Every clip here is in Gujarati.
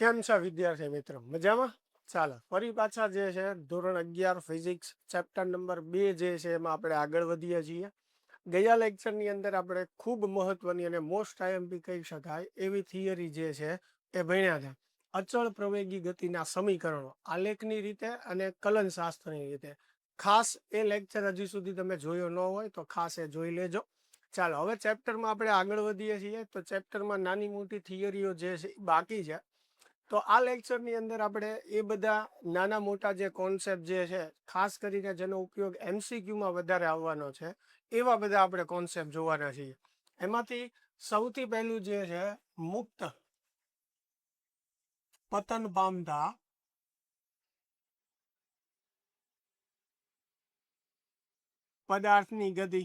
કેમ છે વિદ્યાર્થી મિત્રો? મજામાં? ચાલો ફરી પાછા જે છે ધોરણ 11 ફિઝિક્સ ચેપ્ટર નંબર 2 જે છે એમાં આપણે આગળ વધીએ છીએ. ગયા લેક્ચરની અંદર આપણે ખૂબ મહત્વની અને મોસ્ટ આઈએમપી કહી શકાય એવી થિયરી જે છે એ ભણ્યા હતા. અચળ પ્રવેગી ગતિના સમીકરણો આલેખની રીતે અને કલનશાસ્ત્રની રીતે. ખાસ એ લેક્ચર હજી સુધી તમે જોયો ન હોય તો ખાસ એ જોઈ લેજો. ચાલો હવે ચેપ્ટરમાં આપણે આગળ વધીએ છીએ. તો ચેપ્ટરમાં નાની મોટી થિયરીઓ જે છે એ બાકી છે. તો આ લેક્ચરની અંદર આપણે એ બધા નાના મોટા જે કોન્સેપ્ટ જે છે ખાસ કરીને જેનો ઉપયોગ એમસીક્યુમાં વધારે આવવાનો છે એવા બધા આપણે કોન્સેપ્ટ જોવાના છીએ. એમાંથી સૌથી પહેલું જે છે મુક્ત પતન પામતા પદાર્થની ગતિ.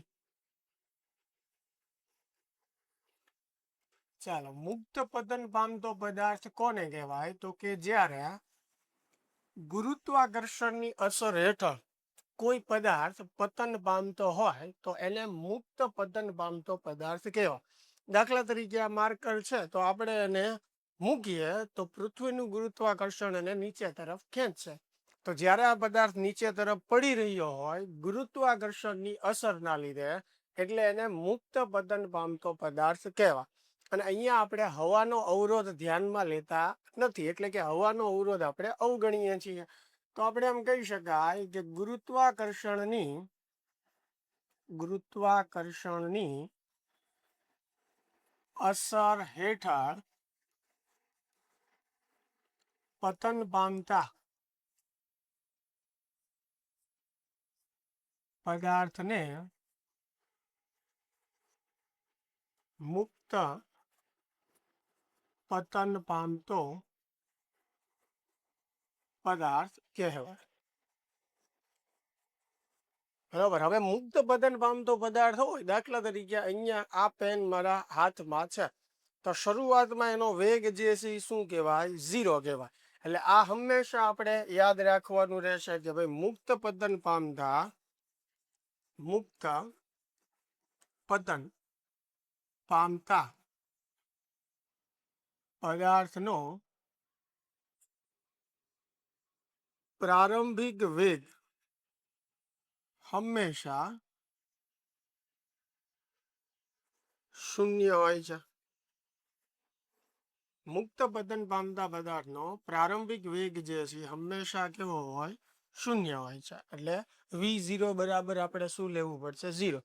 ચાલો મુક્ત પતન પામતો પદાર્થ કોને કહેવાય? તો કે જ્યારે ગુરુત્વાકર્ષણની અસર હેઠળ કોઈ પદાર્થ પતન પામતો હોય તો એને મુક્ત પતન પામતો પદાર્થ કહેવાય. દાખલા તરીકે આ માર્કર છે તો આપણે એને મૂકીએ તો પૃથ્વીનું ગુરુત્વાકર્ષણ એને નીચે તરફ ખેંચશે. તો જ્યારે આ પદાર્થ નીચે તરફ પડી રહ્યો હોય ગુરુત્વાકર્ષણની અસરના લીધે એટલે એને મુક્ત પતન પામતો પદાર્થ કહેવાય. અને અહીંયા આપણે હવાનો અવરોધ ધ્યાનમાં લેતા નથી, એટલે કે હવાનો અવરોધ આપણે અવગણીએ છીએ. તો આપણે એમ કહી શકાય કે ગુરુત્વાકર્ષણની અસર હેઠળ પતન પામતા પદાર્થને મુક્ત પતન પામતો પદાર્થ કહેવાય. બરાબર. હવે મુક્ત પતન પામતો પદાર્થ હોય, દાખલા તરીકે અહીંયા આ પેન મારા હાથમાં છે તો શરૂઆતમાં એનો વેગ જે છે એ શું કહેવાય? 0 કહેવાય. એટલે આ હંમેશા આપણે યાદ રાખવાનું રહેશે કે ભાઈ મુક્ત પતન પામતા પદાર્થનો પ્રારંભિક વેગ હંમેશા 0 હોય છે. મુક્ત પતન પામતા પદાર્થનો પ્રારંભિક વેગ જે છે હંમેશા કેવો હોય? 0 હોય છે. એટલે v0 બરાબર આપણે શું લેવું પડશે? 0.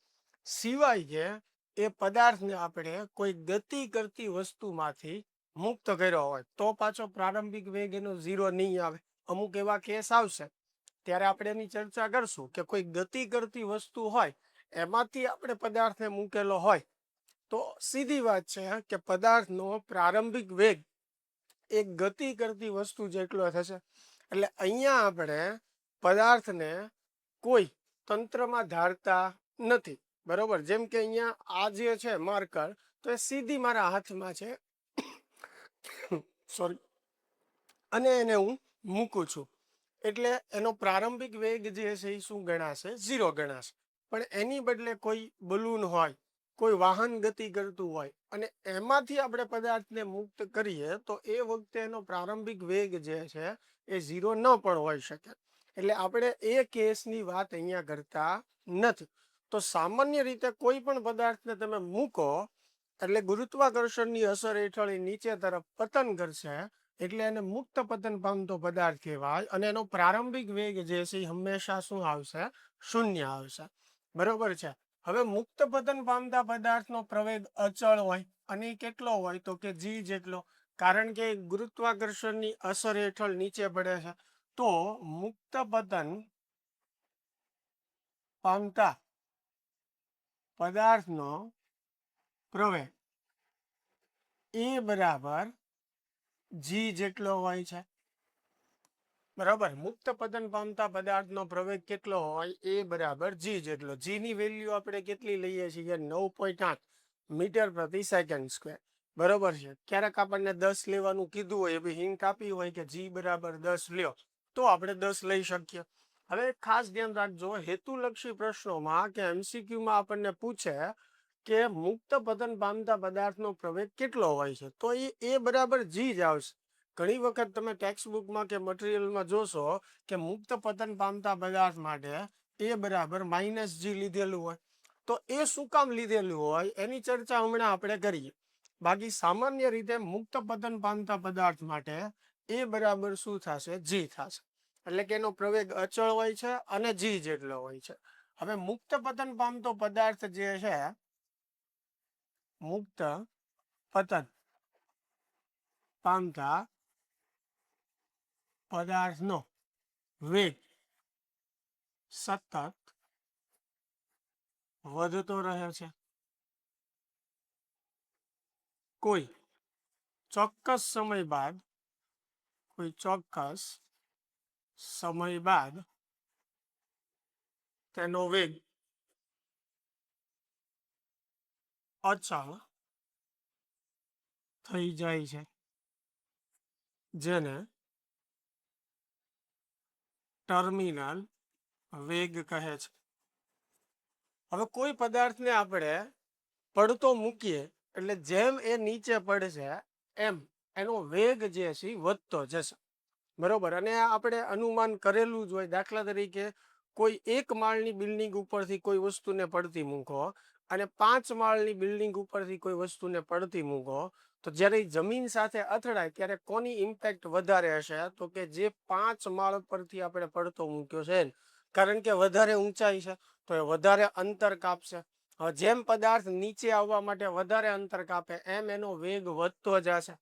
સિવાય કે એ પદાર્થને આપણે કોઈ ગતિ કરતી વસ્તુમાંથી મુક્ત કર્યો હોય તો પાછો પ્રારંભિક વેગ એનો 0 નહીં આવે. અમુક એવા કેસ આવશે ત્યારે આપણે એની ચર્ચા કરશું કે કોઈ ગતિ કરતી વસ્તુ હોય એમાંથી આપણે પદાર્થને મૂકેલો હોય તો સીધી વાત છે કે પદાર્થનો પ્રારંભિક વેગ એક ગતિ કરતી વસ્તુ જેટલો થશે. એટલે અહીંયા આપણે પદાર્થને કોઈ તંત્રમાં ધારતા નથી. બરોબર. જેમ કે અહીંયા આ જે છે માર્કર તો એ સીધી મારા હાથમાં છે સોરી, અને એને હું મૂકું છું એટલે એનો પ્રારંભિક વેગ જે છે એ શું ગણાશે? 0 ગણાશે. પણ એની બદલે કોઈ બલૂન હોય, કોઈ વાહન ગતિ કરતું હોય અને એમાંથી આપણે પદાર્થને મુક્ત કરીએ તો એ વખતે એનો પ્રારંભિક વેગ જે છે એ 0 ન પણ હોઈ શકે. એટલે આપણે એ કેસની વાત અહીંયા કરતા નથી. તો સામાન્ય રીતે કોઈ પણ પદાર્થને તમે મૂકો એટલે ગુરુત્વાકર્ષણની અસર હેઠળ નીચે તરફ પતન કરશે એટલે એને મુક્ત પતન પામતો પદાર્થ કહેવાય. અને એનો પ્રારંભિક વેગ જે છે એ હંમેશા શું આવશે? 0 આવશે. બરોબર છે. હવે મુક્ત પતન પામતા પદાર્થનો પ્રવેગ અચળ હોય અને કેટલો હોય? તો કે g જેટલો. કારણ કે ગુરુત્વાકર્ષણની અસર હેઠળ નીચે પડે છે. તો મુક્ત પતન પામતા પદાર્થનો પ્રવેગ એ બરાબર g જેટલો હોય છે. બરાબર. મુક્ત પતન પામતા પદાર્થનો પ્રવેગ કેટલો હોય? એ બરાબર g જેટલો. g ની વેલ્યુ આપણે કેટલી લઈએ છીએ? 9.8 મીટર પ્રતિ સેકન્ડ સ્ક્વેર. બરોબર છે. ક્યારેક આપણને 10 લેવાનું કીધું હોય, એવી હિન્ટ આપી હોય કે g બરાબર 10 લ્યો તો આપણે 10 લઈ શકીએ. હવે ખાસ ધ્યાન રાખજો, હેતુલક્ષી પ્રશ્નોમાં કે એમસીક્યુમાં આપણને પૂછે કે મુક્ત પતન પામતા પદાર્થનો પ્રવેગ કેટલો હોય છે તો એ બરાબર g જ આવશે. ઘણી વખત તમે ટેક્સ્ટ બુકમાં કે મટીરિયલમાં જોશો કે મુક્ત પતન પામતા પદાર્થ માટે એ બરાબર -g લીધેલું હોય. તો એ શું કામ લીધેલું હોય એની ચર્ચા હમણાં આપણે કરીએ. બાકી સામાન્ય રીતે મુક્ત પતન પામતા પદાર્થ માટે એ બરાબર શું થશે? g થશે. એટલે કે એનો પ્રવેગ અચળ હોય છે અને g જેટલો હોય છે. હવે મુક્ત પતન પામતો પદાર્થ જે છે, મુક્ત પતન પામતા પદાર્થનો વેગ સતત વધતો રહે છે. કોઈ ચોક્કસ સમય બાદ તેનો વેગ અચળ થઈ જાય છે, જેને ટર્મિનલ વેગ કહે છે. હવે કોઈ પદાર્થને આપણે પડતો મૂકીએ એટલે જેમ એ નીચે પડશે એમ એનો વેગ જે છે વધતો જશે, બરોબર. અને આપણે અનુમાન કરેલું જ હોય. દાખલા તરીકે કોઈ 1 માળની બિલ્ડિંગ ઉપરથી કોઈ વસ્તુને પડતી મૂકો અને 5 માળની બિલ્ડિંગ ઉપરથી કોઈ વસ્તુને પડતી મૂકો, તો જ્યારે જમીન સાથે અથડાય ત્યારે કોની ઇમ્પેક્ટ વધારે હશે? તો કે જે 5 માળ પરથી આપણે પડતો મૂક્યો છે, કારણ કે વધારે ઊંચાઈ છે તો એ વધારે અંતર કાપશે. હવે જેમ પદાર્થ નીચે આવવા માટે વધારે અંતર કાપે એમ એનો વેગ વધતો જશે,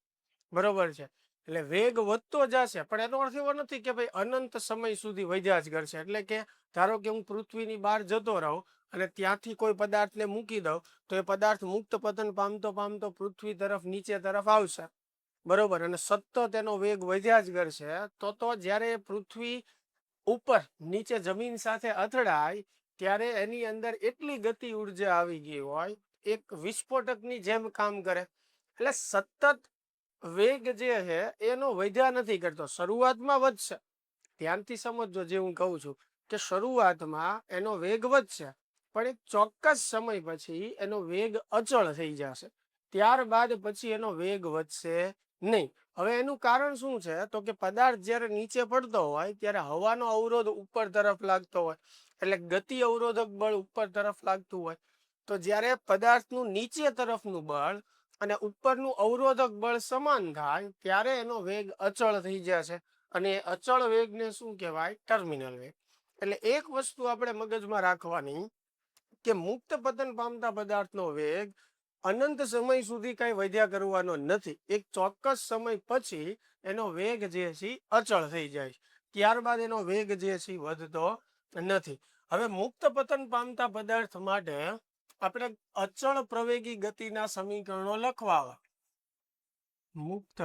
બરોબર છે. એટલે વેગ વધતો જશે, પણ એનો અર્થ એવો નથી કે ભાઈ અનંત સમય સુધી વધ્યા જ કરશે. એટલે કે ધારો કે હું પૃથ્વીની બહાર જતો રહું અને ત્યાંથી કોઈ પદાર્થને મૂકી દઉં તો એ પદાર્થ મુક્ત પતન પામતો પામતો પૃથ્વી તરફ નીચે તરફ આવશે, બરોબર. અને સતત એનો વેગ વધ્યા જ કરશે. તો જ્યારે પૃથ્વી ઉપર નીચે જમીન સાથે અથડાય ત્યારે એની અંદર એટલી ગતિ ઉર્જા આવી ગઈ હોય, એક વિસ્ફોટકની જેમ કામ કરે. એટલે સતત વેગ જે છે એનો વધ્યા નથી કરતો, શરૂઆતમાં વધશે. ધ્યાનથી સમજજો જે હું કહું છું કે શરૂઆતમાં એનો વેગ વધશે, પણ એક ચોક્કસ સમય પછી એનો વેગ અચળ થઈ જશે. ત્યારબાદ પછી એનો વેગ વધશે નહીં. હવે એનું કારણ શું છે? તો કે પદાર્થ જ્યારે નીચે પડતો હોય ત્યારે હવાનો અવરોધ ઉપર તરફ લાગતો હોય, એટલે ગતિ અવરોધક બળ ઉપર તરફ લાગતું હોય. તો જ્યારે પદાર્થનું નીચે તરફનું બળ અને ઉપરનું અવરોધક બળ સમાન થાય ત્યારે એનો વેગ અચળ થઈ જશે. અને અચળ વેગને શું કહેવાય? ટર્મિનલ વેગ. એટલે એક વસ્તુ આપણે મગજમાં રાખવાની કે મુક્ત પતન પામતા પદાર્થનો વેગ અનંત સમય સુધી કઈ વધ્યા કરવાનો નથી. એક ચોક્કસ સમય પછી એનો વેગ જે છે અચળ થઈ જાય છે. ત્યારબાદ એનો વેગ જે છે વધતો નથી. હવે મુક્ત પતન પામતા પદાર્થ માટે આપણે અચળ પ્રવેગી ગતિના સમીકરણો લખવા. મુક્ત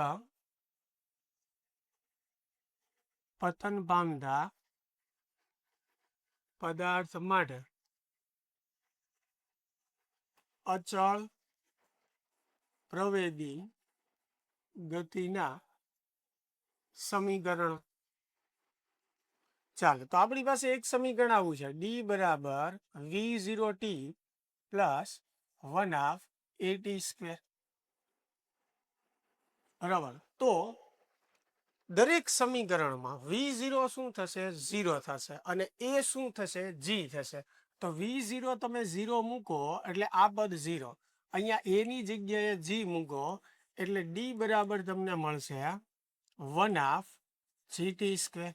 પતન પામતા પદાર્થ માટે અચળ પ્રવેગી ગતિના સમીકરણ. ચાલો, તો આપણી પાસે એક સમીકરણ આવું છે, d બરાબર v0t પ્લસ 1/8t². બરાબર. તો દરેક સમીકરણમાં v0 શું થશે? 0 થશે. અને એ શું થશે? g થશે. તો v0 તમે 0 મૂકો એટલે આ પદ 0, અહીંયા a ની જગ્યાએ g મૂકો એટલે d બરાબર તમને મળશે 1/gt².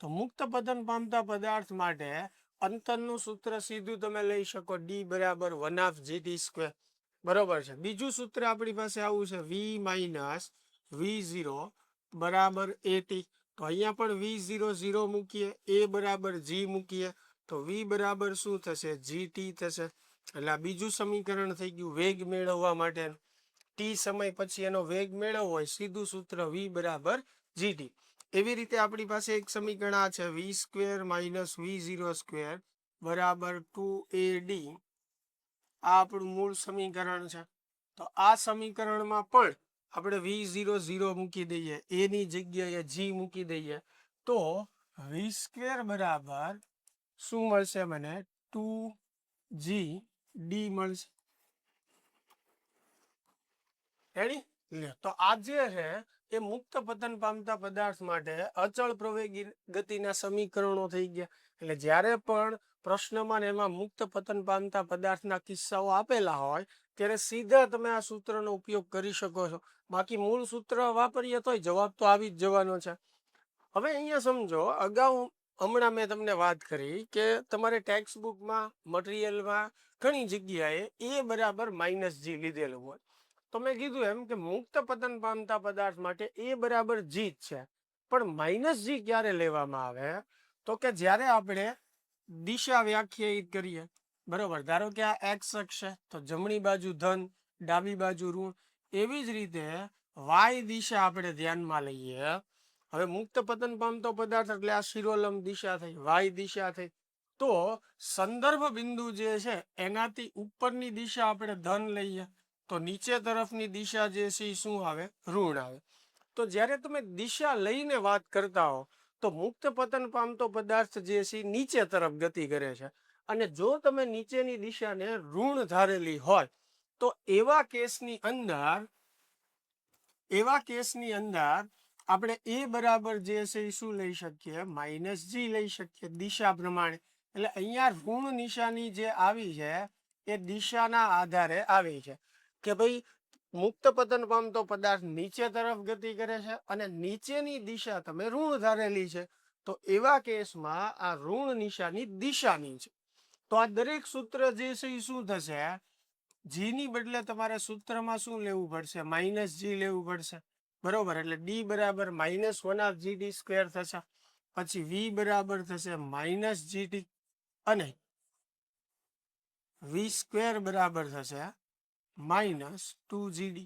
તો મુક્ત પતન પામતા પદાર્થ માટે અંતરનું સૂત્ર સીધું તમે લઈ શકો, d બરાબર 1/gt². બરોબર છે. બીજું સૂત્ર આપણી પાસે આવું છે, v - v0 બરાબર at. તો અહીંયા પણ v0 0 મૂકીએ, a બરાબર g મૂકીએ તો v બરાબર શું થશે? gt થશે. એટલે આ બીજું સમીકરણ થઈ ગયું વેગ મેળવવા માટે. t સમય પછી એનો વેગ મેળવવો હોય, સીધું સૂત્ર v બરાબર gt. એવી રીતે આપણી પાસે એક સમીકરણ આ છે, v² - v0² બરાબર 2ad. આ આપણું મૂળ સમીકરણ છે. તો આ સમીકરણમાં પણ આપણે v0 0 મૂકી દઈએ, a ની જગ્યાએ g મૂકી દઈએ તો v² બરાબર શું મળશે મને? 2gd મળશે. રેડી? તો આ જે છે એ મુક્ત પતન પામતા પદાર્થ માટે અચળ પ્રવેગી ગતિના સમીકરણો થઈ ગયા. એટલે જ્યારે પણ પ્રશ્નમાં એમાં મુક્ત પતન પામતા પદાર્થના કિસ્સાઓ આપેલા હોય ત્યારે સીધા તમે આ સૂત્રનો ઉપયોગ કરી શકો છો. બાકી મૂળ સૂત્ર વાપરીએ તોય જવાબ તો આવી જ જવાનો છે. હવે અહીંયા સમજો, અગાઉ હમણાં મેં તમને વાત કરી કે તમારે ટેક્સ્ટ બુકમાં મટીરિયલમાં ઘણી જગ્યાએ એ બરાબર -g લીધેલું હોય. તો મેં કીધું એમ કે મુક્ત પતન પામતા પદાર્થ માટે એ બરાબર g જ છે. પણ -g ક્યારે લેવામાં આવે? તો કે જ્યારે આપણે દિશા વ્યાખ્યાયિત કરીએ. બરોબર, ધારો કે આ એક્સ અક્ષ છે તો જમણી બાજુ ધન, ડાબી બાજુ ઋણ. એવી જ રીતે વાય દિશા આપણે ધ્યાનમાં લઈએ. હવે મુક્ત પતન પામતો પદાર્થ એટલે આ શિરોલંબ દિશા થઈ, વાય દિશા થઈ. તો સંદર્ભ બિંદુ જે છે એનાથી ઉપરની દિશા આપણે ધન લઈએ તો નીચે તરફની દિશા જે છે એ શું આવે? ઋણ આવે. તો જ્યારે તમે દિશા લઈને વાત કરતા હો તો મુક્ત પતન પામતો પદાર્થ જે છે નીચે તરફ ગતિ કરે છે. અને જો તમે નીચેની દિશાને ઋણ ધારેલી હોય તો એવા કેસની અંદર આપણે એ બરાબર જે છે એ શું લઈ શકીએ? -g લઈ શકીએ દિશા પ્રમાણે. એટલે અહીંયા ઋણ નિશાની જે આવી છે એ દિશાના આધારે આવી છે કે ભાઈ મુક્ત પતન પામતો પદાર્થ નીચે તરફ ગતિ કરે છે અને નીચેની દિશા તમે ઋણ ધારેલી છે. તો એવા કેસમાં આ ઋણ નિશાની દિશાની છે. તો આ દરેક સૂત્ર જે છે એ શું થશે? જી ની બદલે તમારે સૂત્રમાં શું લેવું પડશે? -g લેવું પડશે. બરોબર, એટલે d બરાબર -1/gd² થશે. પછી v બરાબર થશે -gt અને v² બરાબર થશે -2gd.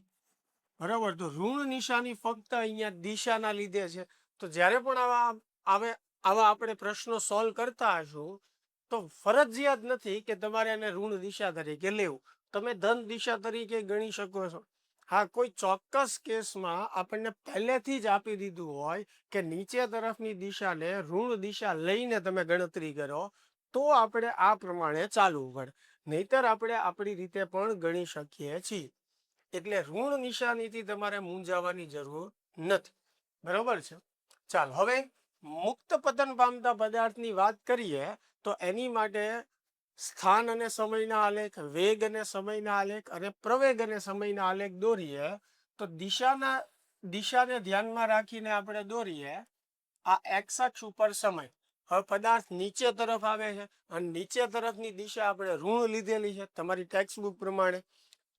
બરાબર, તો ઋણ નિશાની ફક્ત અહીંયા દિશાના લીધે છે. તો જ્યારે પણ આવા આપણે પ્રશ્નો સોલ્વ કરતા હશું તો ફરજિયાત નથી કે તમારે એને ઋણ દિશા તરીકે લેવું. તમે ધન દિશા તરીકે ગણી શકો છો. હા, કોઈ ચોક્કસ કેસમાં આપણને પહેલેથી જ આપી દીધું હોય કે નીચે તરફની દિશાને ઋણ દિશા લઈને તમે ગણતરી કરો તો આપણે આ પ્રમાણે ચાલવું પડે. નહીતર આપણે આપણી રીતે પણ ગણી શકીએ છીએ. એટલે ઋણ નિશાનીથી તમારે મૂંઝાવાની જરૂર નથી. બરોબર છે. ચાલ, હવે મુક્ત પતન પામતા પદાર્થની વાત કરીએ તો એની માટે સ્થાન અને સમયના આલેખ, વેગ અને સમયના આલેખ અને પ્રવેગ અને સમયના આલેખ દોરીએ. તો દિશાને ધ્યાનમાં રાખીને આપણે દોરીએ. આ એક્સ અક્ષ ઉપર સમય. હવે પદાર્થ નીચે તરફ આવે છે અને નીચે તરફની દિશા આપણે ઋણ લીધેલી છે તમારી ટેક્સ્ટ બુક પ્રમાણે.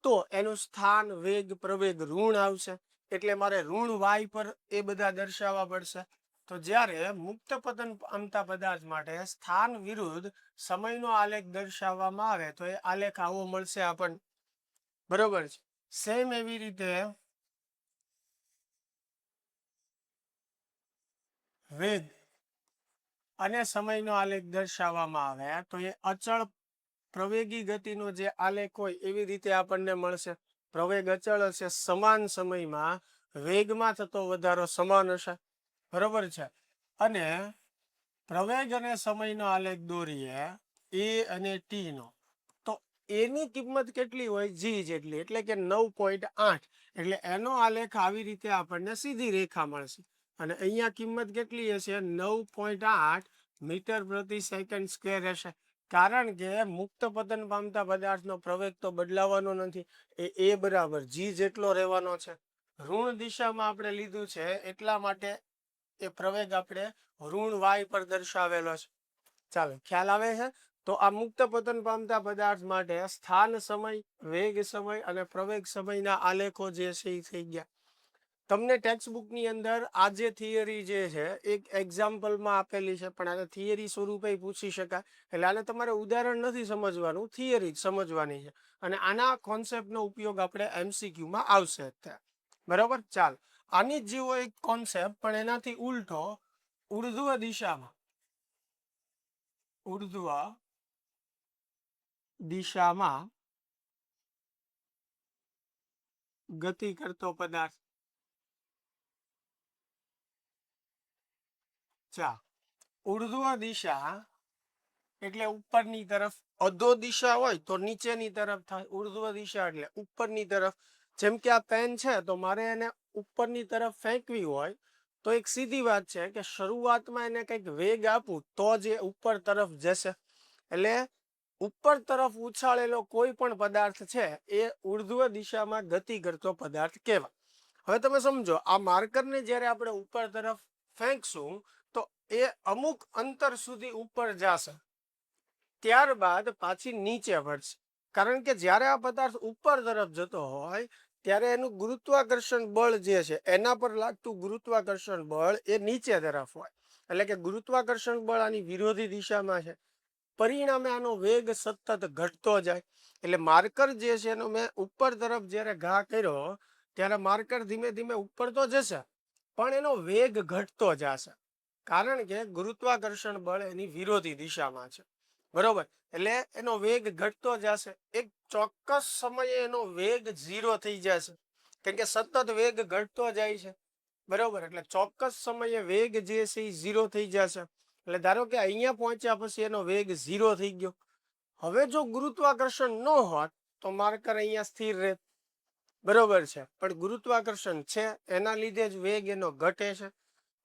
તો એનું સ્થાન, વેગ, પ્રવેગ ઋણ આવશે. એટલે મારે ઋણ વાય પર એ બધા દર્શાવવા પડશે. તો જ્યારે મુક્ત પતન પામતા પદાર્થ માટે સ્થાન વિરુદ્ધ સમયનો આલેખ દર્શાવવામાં આવે તો એ આલેખ આવો મળશે આપણને. બરોબર છે. સેમ એવી રીતે વેગ અને સમયનો આલેખ દર્શાવવામાં આવે તો એ અચળ પ્રવેગી ગતિનો જે આલેખ હોય એવી રીતે આપણને મળશે. પ્રવેગ અચળ હશે, સમાન સમયમાં વેગમાં થતો વધારો સમાન હશે. બરોબર છે. અને પ્રવેગ અને સમયનો આલેખ દોરીએ એ અને ટી નો, તો એની કિંમત કેટલી હોય? જી જેટલી, એટલે કે 9.8. એટલે એનો આલેખ આવી રીતે આપણને સીધી રેખા મળશે. અને અહીંયા કિંમત કેટલી હશે? 9.8 મીટર પ્રતિ સેકન્ડ સ્ક્વેર હશે. કારણ કે મુક્ત પતન પામતા પદાર્થનો પ્રવેગ તો બદલાવાનો નથી. એ બરાબર જી જેટલો રહેવાનો છે. ઋણ દિશામાં આપણે લીધું છે એટલા માટે એ પ્રવેગ આપણે ઋણ વાય પર દર્શાવેલો છે. ચાલો, ખ્યાલ આવે છે? તો આ મુક્ત પતન પામતા પદાર્થ માટે સ્થાન સમય, વેગ સમય અને પ્રવેગ સમયના આલેખો જે છે એ થઈ ગયા. તમને ટેક્સ્ટ બુકની અંદર આ જે થિયરી જે છે એક એક્ઝામ્પલમાં આપેલી છે, પણ આને થિયરી સ્વરૂપે પૂછી શકાય. એટલે આને તમારે ઉદાહરણ નથી સમજવાનું, થિયરી જ સમજવાની છે. અને આના કોન્સેપ્ટનો ઉપયોગ આપણે MCQમાં આવશે અત્યારે. બરોબર, ચાલ. આની જ જેવો એક કોન્સેપ્ટ પણ એનાથી ઉલટો ઉર્ધ્વ દિશામાં ગતિ કરતો પદાર્થ. ચા ઉર્ધ્વ દિશા એટલે ઉપરની તરફ, અધો દિશા હોય તો નીચેની તરફ થાય. ઉર્ધ્વ દિશા એટલે ઉપરની તરફ. જેમ કે આ પેન છે તો મારે એને ઉપરની તરફ ફેંકવી હોય તો એક સીધી વાત છે કે શરૂઆતમાં એને કંઈક વેગ આપું તો જ એ ઉપર તરફ જશે. એટલે ઉપર તરફ ઉછાળેલો કોઈ પણ પદાર્થ છે એ ઉર્ધ્વ દિશામાં ગતિ કરતો પદાર્થ કહેવાય. હવે તમે સમજો, આ માર્કરને જ્યારે આપણે ઉપર તરફ ફેંકશું તો એ અમુક અંતર સુધી ઉપર જશે, ત્યારબાદ પાછી નીચે પડશે. કારણ કે જ્યારે આ પદાર્થ ઉપર તરફ જતો હોય ત્યારે એનું ગુરુત્વાકર્ષણ બળ જે છે એના પર લાગતું ગુરુત્વાકર્ષણ બળ એ નીચે તરફ હોય. એટલે કે ગુરુત્વાકર્ષણ બળ આની વિરોધી દિશામાં છે, પરિણામે આનો વેગ સતત ઘટતો જાય. એટલે માર્કર જે છે એનો મેં ઉપર તરફ જ્યારે ઘા કર્યો ત્યારે માર્કર ધીમે ધીમે ઉપર તો જશે પણ એનો વેગ ઘટતો જશે, કારણ કે ગુરુત્વાકર્ષણ બળ એની વિરોધી દિશામાં છે. બરોબર, એટલે એનો વેગ ઘટતો જશે. એક ચોક્કસ સમયે એનો વેગ 0 થઈ જશે, કેમ કે સતત વેગ ઘટતો જાય છે. બરોબર, એટલે ચોક્કસ સમયે વેગ જે છે એ 0 થઈ જશે. એટલે ધારો કે અહીંયા પહોંચ્યા પછી એનો વેગ 0 થઈ ગયો. હવે જો ગુરુત્વાકર્ષણ ન હોત તો માર્કર અહીંયા સ્થિર રહે. બરોબર છે, પણ ગુરુત્વાકર્ષણ છે એના લીધે જ વેગ એનો ઘટે છે.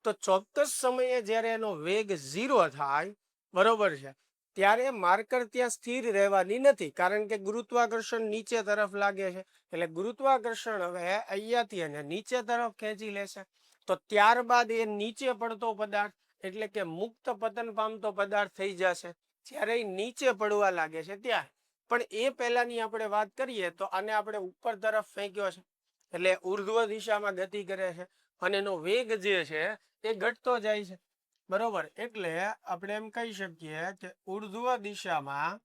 તો ચોક્કસ સમયે જ્યારે એનો વેગ 0 થાય, બરોબર છે, ત્યારે માર્કર ત્યાં સ્થિર રહેવાની નથી, કારણ કે ગુરુત્વાકર્ષણ નીચે તરફ લાગે છે. એટલે ગુરુત્વાકર્ષણ હવે અહીંયાથી એને નીચે તરફ ખેંચી લેશે. તો ત્યારબાદ એ નીચે પડતો પદાર્થ એટલે કે મુક્ત પતન પામતો પદાર્થ થઈ જશે જ્યારે એ નીચે પડવા લાગે છે ત્યારે. પણ એ પહેલાની આપણે વાત કરીએ તો આને આપણે ઉપર તરફ ફેંક્યો છે એટલે ઉર્ધ્વ દિશામાં ગતિ કરે છે અને એનો વેગ જે છે એ ઘટતો જાય છે. બરોબર, એટલે આપણે એમ કહી શકીએ કે ઉર્ધ્વ દિશામાં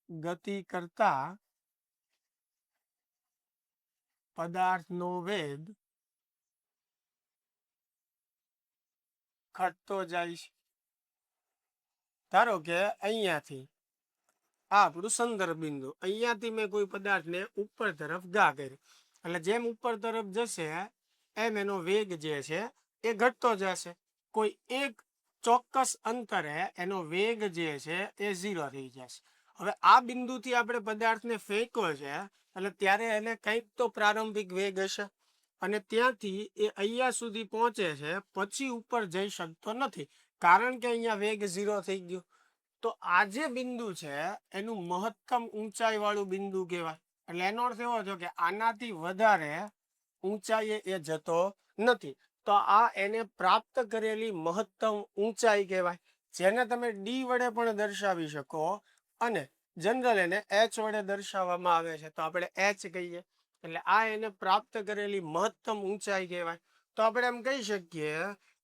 ગતિ કરતા પદાર્થનો વેગ ઘટતો જાય છે. ધારો કે અહીંયાથી આ આપણું સંદર્ભ બિંદુ, અહીંયાથી મેં કોઈ પદાર્થને ઉપર તરફ ઘા કર્યો, એટલે જેમ ઉપર તરફ જશે એમ એનો વેગ જે છે એ ઘટતો જશે. કોઈ એક ચોક્કસ અંતરે એનો વેગ જે છે એ 0 થઈ જશે. હવે આ બિંદુથી આપણે પદાર્થને ફેંક્યો છે એટલે ત્યારે એને કંઈક તો પ્રારંભિક વેગ હશે અને ત્યાંથી એ અહીંયા સુધી પહોંચે છે, પછી ઉપર જઈ શકતો નથી કારણ કે અહીંયા વેગ 0 થઈ ગયો. તો આ જે બિંદુ છે એનું મહત્તમ ઊંચાઈ વાળું બિંદુ કહેવાય. એટલે એનો અર્થ એવો થયો કે આનાથી વધારે ઊંચાઈએ એ જતો નથી. તો આ એને પ્રાપ્ત કરેલી મહત્તમ ઊંચાઈ કહેવાય, જેને તમે ડી વડે પણ દર્શાવી શકો અને જનરલ એને એચ વડે દર્શાવવામાં આવે છે તો આપણે એચ કહીએ. એટલે આ એને પ્રાપ્ત કરેલી મહત્તમ ઊંચાઈ કહેવાય. તો આપણે એમ કહી શકીએ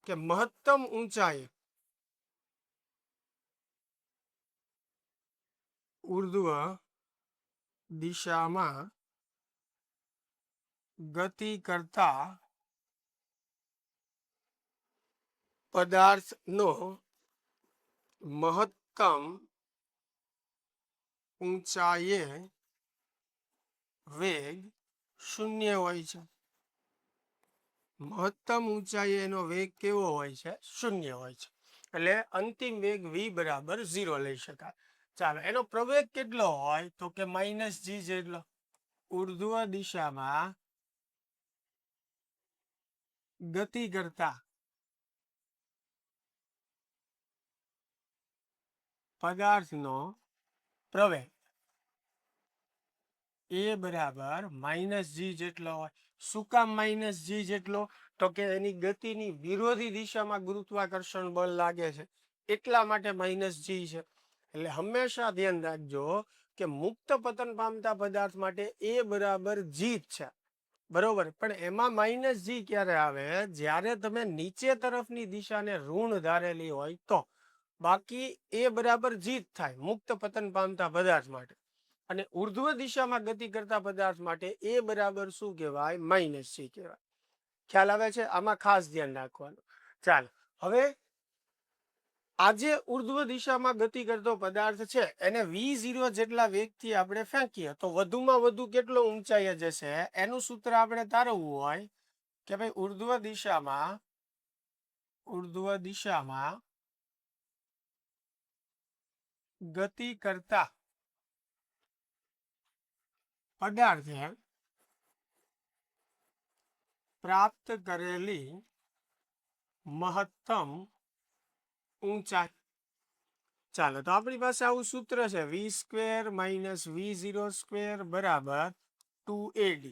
કે મહત્તમ ઊંચાઈ ઉર્ધ્વ દિશામાં ગતિ કરતા પદાર્થનો મહત્તમ ઊંચાઈએ વેગ 0 હોય છે. મહત્તમ ઊંચાઈએ એનો વેગ કેવો હોય છે? 0 હોય છે. એટલે અંતિમ વેગ v બરાબર 0 લઈ શકાય. ચાલો, એનો પ્રવેગ કેટલો હોય તો કે -g જેટલો. ઉર્ધ્વ દિશામાં ગતિ કરતા પદાર્થનો પ્રવેગ એ બરાબર -g જેટલો હોય. શું કામ -g જેટલો? તો કે એની ગતિની વિરોધી દિશામાં ગુરુત્વાકર્ષણ બળ લાગે છે એટલા માટે -g છે. એટલે હંમેશા ધ્યાન રાખજો કે મુક્ત પતન પામતા પદાર્થ માટે એ બરાબર g છે. બરોબર, પણ એમાં -g ક્યારે આવે? જ્યારે તમે નીચે તરફની દિશાને ઋણ ધારેલી હોય તો. બાકી એ બરાબર g થાય મુક્ત પતન પામતા પદાર્થ માટે. અને ઉર્ધ્વ દિશામાં ગતિ કરતા પદાર્થ માટે એ બરાબર શું કહેવાય? -c કહેવાય. ખ્યાલ આવે છે? આમાં ખાસ ધ્યાન રાખવાનું. ચાલો, હવે આજે ઉર્ધ્વ દિશામાં ગતિ કરતો પદાર્થ છે એને v0 જેટલા વેગથી આપણે ફેંકીએ તો વધુમાં વધુ કેટલો ઊંચાઈએ જશે એનું સૂત્ર આપણે તારવવું હોય કે ભાઈ ઉર્ધ્વ દિશામાં ગતિ કરતા પદાર્થે પ્રાપ્ત કરેલી મહત્તમ ઊંચાઈ. ચાલો તો આપણી પાસે આવું સૂત્ર છે v² - v0² બરાબર 2ad.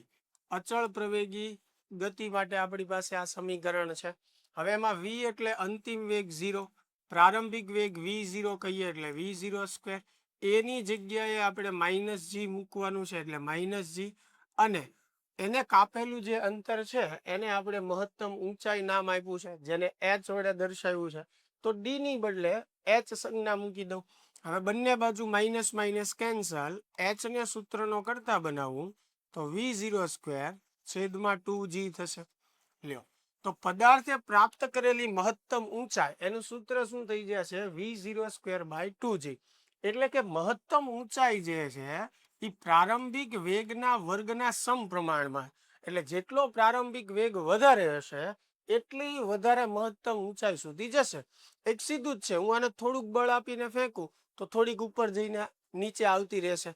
અચળ પ્રવેગી ગતિ માટે આપણી પાસે આ સમીકરણ છે. હવે એમાં v એટલે અંતિમ વેગ 0, પ્રારંભિક વેગ v0 કહીએ એટલે v0². એની જગ્યાએ આપણે -g મૂકવાનું છે એટલે -g, અને એને કાપેલું જે અંતર છે એને આપણે મહત્તમ ઊંચાઈ નામ આપ્યું છે, જેને h વડે દર્શાવ્યું છે. તો d ની બદલે h સંજ્ઞા મૂકી દઉં. હવે બંને બાજુ માઇનસ માઇનસ કેન્સલ, h ને સૂત્રનો કરતા બનાવવું તો v0² છેદમાં 2g થશે. લ્યો, તો પદાર્થે પ્રાપ્ત કરેલી મહત્તમ ઊંચાઈ એનું સૂત્ર શું થઈ જશે v0² / 2g. એટલે કે મહત્તમ ઊંચાઈ જે છે એ પ્રારંભિક વેગના વર્ગના સમપ્રમાણમાં, એટલે જેટલો પ્રારંભિક વેગ વધારે હશે એટલી વધારે મહત્તમ ઊંચાઈ સુધી જશે. એક સીધું જ છે, હું આને થોડુંક બળ આપીને ફેંકું તો થોડીક ઉપર જઈને નીચે આવતી રહેશે,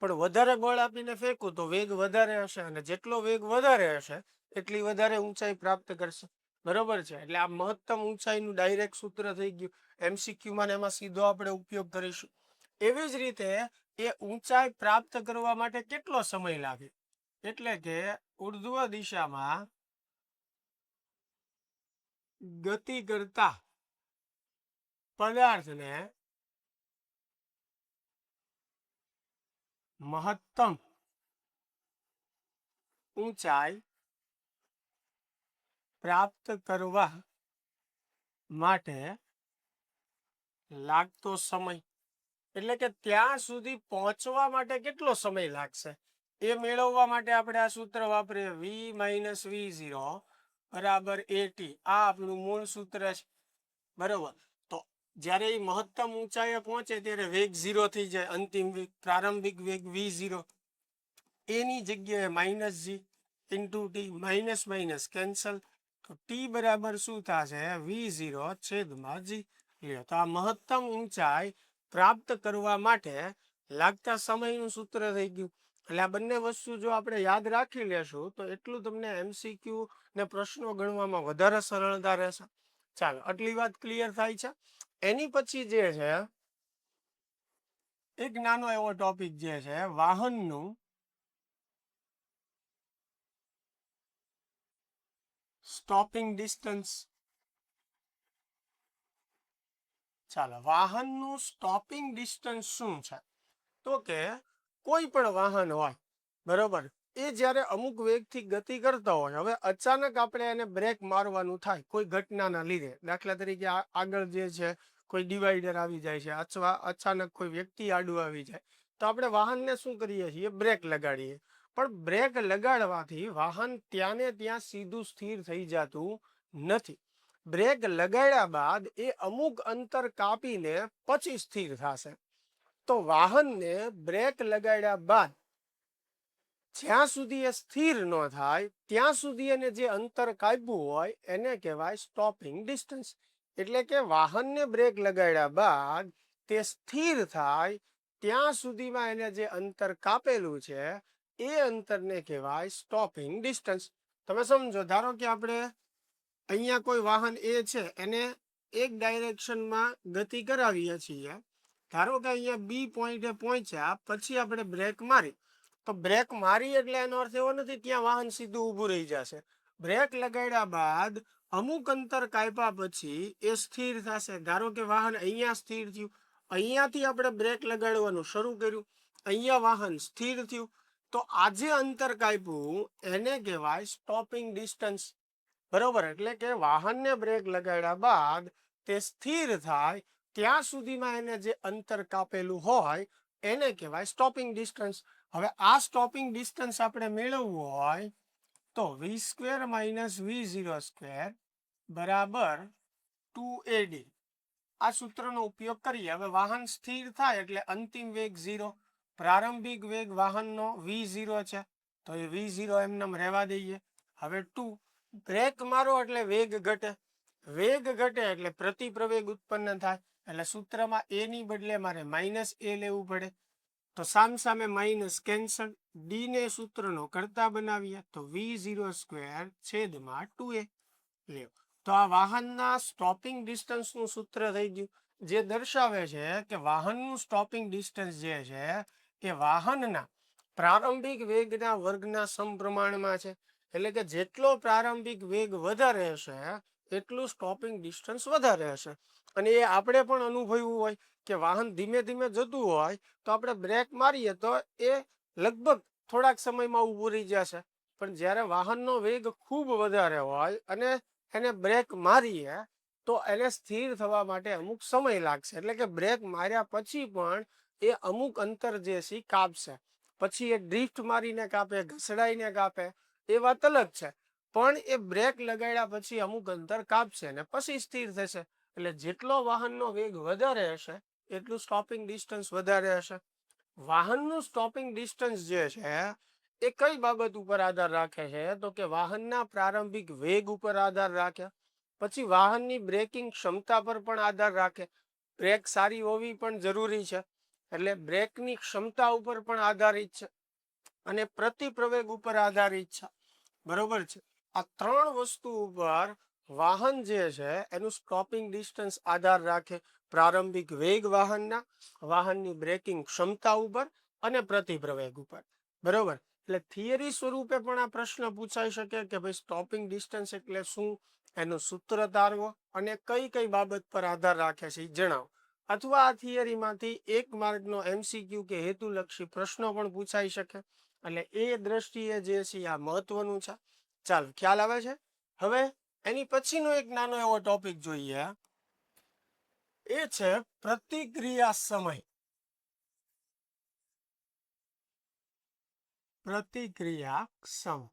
પણ વધારે બળ આપીને ફેંકું તો વેગ વધારે હશે, અને જેટલો વેગ વધારે હશે એટલી વધારે ઊંચાઈ પ્રાપ્ત કરશે. બરોબર છે, એટલે આ મહત્તમ ઊંચાઈનું ડાયરેક્ટ સૂત્ર થઈ ગયું. MCQ માં એમાં સીધો આપણે ઉપયોગ કરીશું. એવી જ રીતે એ ઊંચાઈ પ્રાપ્ત કરવા માટે કેટલો સમય લાગે, એટલે કે ઉર્ધ્વ દિશામાં ગતિ કરતા પદાર્થને મહત્તમ ઊંચાઈ પ્રાપ્ત કરવા માટે લાગતો સમય, એટલે કે ત્યાં સુધી પહોંચવા માટે કેટલો સમય લાગશે એ મેળવવા માટે આપણે આ સૂત્ર વાપરીએ v - v0 બરાબર at. આ આપણું મૂળ સૂત્ર છે. બરોબર, તો જ્યારે એ મહત્તમ ઊંચાઈએ પહોંચે ત્યારે વેગ 0 થઈ જાય, અંતિમ વેગ પ્રારંભિક વેગ v0, એની જગ્યાએ -g * t, minus minus cancel, તો t બરાબર શું થશે v0 છેદમાં g. તો આ મહત્તમ ઊંચાઈ પ્રાપ્ત કરવા માટે લાગતા સમયનું સૂત્ર થઈ ગયું. એટલે આ બંને વસ્તુ જો આપણે યાદ રાખી લેશું તો એટલું તમને MCQ ને પ્રશ્નો ગણવામાં વધારે સરળતા રહેશે. ચાલો, આટલી વાત ક્લિયર થાય છે. એની પછી જે છે એક નાનો એવો ટોપિક જે છે વાહનનું સ્ટોપિંગ ડિસ્ટન્સ. ચાલો, વાહનનું સ્ટોપિંગ ડિસ્ટન્સ શું છે, તો કે કોઈ પણ વાહન હોય, બરોબર, એ જ્યારે અમુક વેગથી ગતિ કરતા હોય, હવે અચાનક આપણે એને બ્રેક મારવાનું થાય કોઈ ઘટનાના લીધે, દાખલા તરીકે આગળ જે છે કોઈ ડિવાઈડર આવી જાય છે, અથવા અચાનક કોઈ વ્યક્તિ આડું આવી જાય, તો આપણે વાહનને શું કરીએ છીએ બ્રેક લગાડીએ. પણ બ્રેક લગાડવાથી વાહન ત્યાં ને ત્યાં સીધું સ્થિર થઈ જતું નથી. બ્રેક લગાડ્યા બાદ એ અમુક અંતર કાપીને પછી સ્થિર થશે. તો વાહનને બ્રેક લગાડ્યા બાદ જ્યાં સુધી એ સ્થિર ન થાય ત્યાં સુધી એને જે અંતર કાપ્યું હોય એને કહેવાય સ્ટોપિંગ ડિસ્ટન્સ. એટલે કે વાહનને બ્રેક લગાડ્યા બાદ તે સ્થિર થાય ત્યાં સુધીમાં એને જે અંતર કાપેલું છે એ અંતરને કહેવાય સ્ટોપિંગ ડિસ્ટન્સ. તમે સમજો, ધારો કે આપણે અહીંયા કોઈ વાહન એ છે એને એક ડાયરેક્શનમાં ગતિ કરાવીએ છીએ, ધારો કે અહીંયા બી પોઈન્ટે પહોંચ્યા પછી આપણે બ્રેક મારી, તો બ્રેક મારી એટલે એનો અર્થ એવો નથી ત્યાં વાહન સીધું ઊભું રહી જશે. બ્રેક લગાડ્યા બાદ અમુક અંતર કાપ્યા પછી એ સ્થિર થશે. ધારો કે વાહન અહીંયા સ્થિર થયું, અહીંયાથી આપણે બ્રેક લગાડવાનું શરૂ કર્યું, અહીંયા વાહન સ્થિર થયું, તો આજે અંતર કાપ્યું એને કહેવાય સ્ટોપિંગ ડિસ્ટન્સ. બરોબર, એટલે કે વાહનને બ્રેક લગાડ્યા બાદ તે સ્થિર થાય ત્યાં સુધીમાં એને જે અંતર કાપેલું હોય એને કહેવાય સ્ટોપિંગ ડિસ્ટન્સ. હવે આ સ્ટોપિંગ ડિસ્ટન્સ આપણે મેળવવું હોય તો v² - v0² બરાબર 2ad. આ સૂત્રનો ઉપયોગ કરીએ. હવે વાહન સ્થિર થાય એટલે અંતિમ વેગ 0, પ્રારંભિક વેગ વાહનનો v0 છે, તો એ v0 એમનેમ રહેવા દઈએ. હવે 2, બ્રેક મારો એટલે વેગ ઘટે, વેગ ઘટે એટલે પ્રતિપ્રવેગ ઉત્પન્ન થાય, એટલે સૂત્રમાં a ની બદલે મારે -a લેવું પડે, તો સામસામે માઇનસ કેન્સલ, ડી ને સૂત્રનો કરતા બનાવીએ તો v0² છેદમાં 2a લ્યો. તો આ વાહનના સ્ટોપિંગ ડિસ્ટન્સનું સૂત્ર થઈ ગયું, જે દર્શાવે છે કે વાહનનું સ્ટોપિંગ ડિસ્ટન્સ જે છે એ વાહનના પ્રારંભિક વેગના વર્ગના સમપ્રમાણમાં છે. એટલે કે જેટલો પ્રારંભિક વેગ વધારે હશે એટલું સ્ટોપિંગ ડિસ્ટન્સ વધારે હશે. અને એ આપણે પણ અનુભવ્યું હોય કે વાહન ધીમે ધીમે જતું હોય તો આપણે બ્રેક મારીએ તો એ લગભગ થોડાક સમયમાં ઊભું રહી જશે. પણ જ્યારે વાહનનો વેગ ખૂબ વધારે હોય અને એને બ્રેક મારીએ તો એને સ્થિર થવા માટે અમુક સમય લાગશે. એટલે કે બ્રેક માર્યા પછી પણ એ અમુક અંતર જે છે કાપશે. પછી એ ડ્રિફ્ટ મારીને કાપે, ઘસડાઈને કાપે, એ વાત અલગ છે. પણ એ બ્રેક લગાડ્યા પછી અમુક અંતર કાપશે ને પછી સ્થિર થશે. એટલે જેટલો વાહનનો વેગ વધારે હશે એટલું સ્ટોપિંગ ડિસ્ટન્સ વધારે હશે. વાહનનું સ્ટોપિંગ ડિસ્ટન્સ જે છે એ કઈ બાબત ઉપર આધાર રાખે છે તો કે વાહનના પ્રારંભિક વેગ ઉપર આધાર રાખે, પછી વાહનની બ્રેકિંગ ક્ષમતા પર પણ આધાર રાખે. બ્રેક સારી હોવી પણ જરૂરી છે, એટલે બ્રેકની ક્ષમતા ઉપર પણ આધારિત છે, અને પ્રતિપ્રવેગ ઉપર આધારિત છે. બરોબર છે. આ ત્રણ વસ્તુ ઉપર વાહન જે છે એનું સ્ટોપિંગ ડિસ્ટન્સ આધાર રાખે. પ્રારંભિક વેગ વાહનના, વાહનની બ્રેકિંગ ક્ષમતા ઉપર અને પ્રતિપ્રવેગ ઉપર. બરોબર. એટલે થિયરી સ્વરૂપે પણ આ પ્રશ્ન પૂછાઈ શકે કે ભાઈ સ્ટોપિંગ ડિસ્ટન્સ એટલે શું, એનું સૂત્ર તારવો અને કઈ કઈ બાબત પર આધાર રાખે છે એ જણાવો. અથવા આ થિયરીમાંથી એક માર્કનો MCQ કે હેતુલક્ષી પ્રશ્નો પણ પૂછાઈ શકે. એટલે એ દ્રષ્ટિએ જે છે આ મહત્વનું છે. ચાલો, ખ્યાલ આવે છે. હવે એની પછીનો એક નાનો એવો ટોપિક જોઈએ, એ છે પ્રતિક્રિયા સમય. પ્રતિક્રિયા સમય.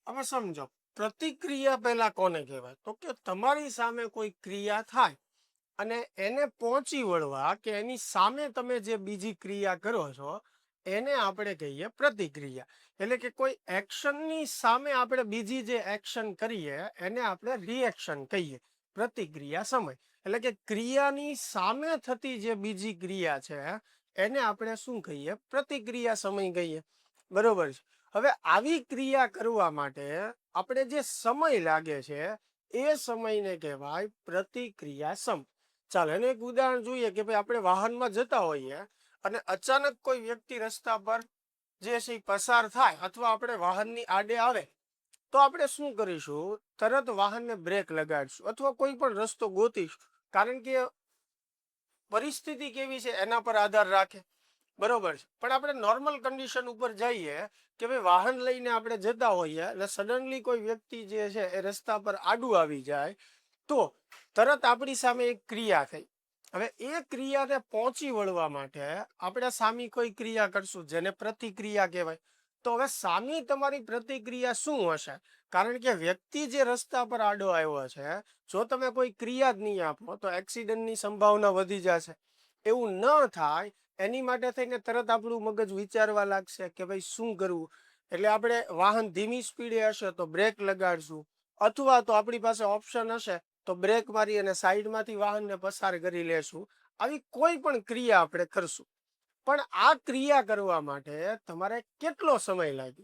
હવે સમજો, પ્રતિક્રિયા પહેલા કોને કહેવાય તો કે તમારી સામે કોઈ ક્રિયા થાય અને એને પહોંચી વળવા કે એની સામે તમે જે બીજી ક્રિયા કરો છો એને આપણે કહીએ પ્રતિક્રિયા. એટલે કે કોઈ એક્શનની સામે આપણે બીજી જે એક્શન કરીએ એને આપણે રિએક્શન કહીએ. પ્રતિક્રિયા સમય એટલે કે ક્રિયાની સામે થતી જે બીજી ક્રિયા છે એને આપણે શું કહીએ, પ્રતિક્રિયા સમય કહીએ. બરોબર છે. હવે આવી ક્રિયા કરવા માટે આપણે જે સમય લાગે છે એ સમયને કહેવાય પ્રતિક્રિયા સમય. ચાલો એનું એક ઉદાહરણ જોઈએ કે ભાઈ આપણે વાહનમાં જતા હોઈએ અને અચાનક કોઈ વ્યક્તિ રસ્તા પર જે છે પસાર થાય અથવા આપણે વાહનની આડે આવે તો આપણે શું કરીશું, તરત વાહનને બ્રેક લગાડીશું અથવા કોઈ પણ રસ્તો ગોતીશું. કારણ કે પરિસ્થિતિ કેવી છે એના પર આધાર રાખે. બરોબર છે. પણ આપણે નોર્મલ કન્ડિશન ઉપર જઈએ કે ભાઈ વાહન લઈને આપણે જતા હોઈએ અને સડનલી કોઈ વ્યક્તિ જે છે એ રસ્તા પર આડું આવી જાય તો તરત આપણી સામે એક ક્રિયા થઈ. હવે એ ક્રિયાને પહોંચી વળવા માટે આપણે સામી કોઈ ક્રિયા કરશું જેને પ્રતિક્રિયા કહેવાય. તો હવે સામી તમારી પ્રતિક્રિયા શું હશે? કારણ કે વ્યક્તિ જે રસ્તા પર આડો આવ્યો છે, જો તમે કોઈ ક્રિયા જ નહીં આપો તો એક્સિડન્ટની સંભાવના વધી જશે. એવું ન થાય એની માટે થઈને તરત આપણું મગજ વિચારવા લાગશે કે ભાઈ શું કરવું. એટલે આપણે વાહન ધીમી સ્પીડે હશે તો બ્રેક લગાડશું, અથવા તો આપણી પાસે ઓપ્શન હશે તો બ્રેક મારી અને સાઈડમાંથી વાહનને પસાર કરી લેશું. આવી કોઈ પણ ક્રિયા આપણે કરશું. પણ આ ક્રિયા કરવા માટે તમારે કેટલો સમય લાગે?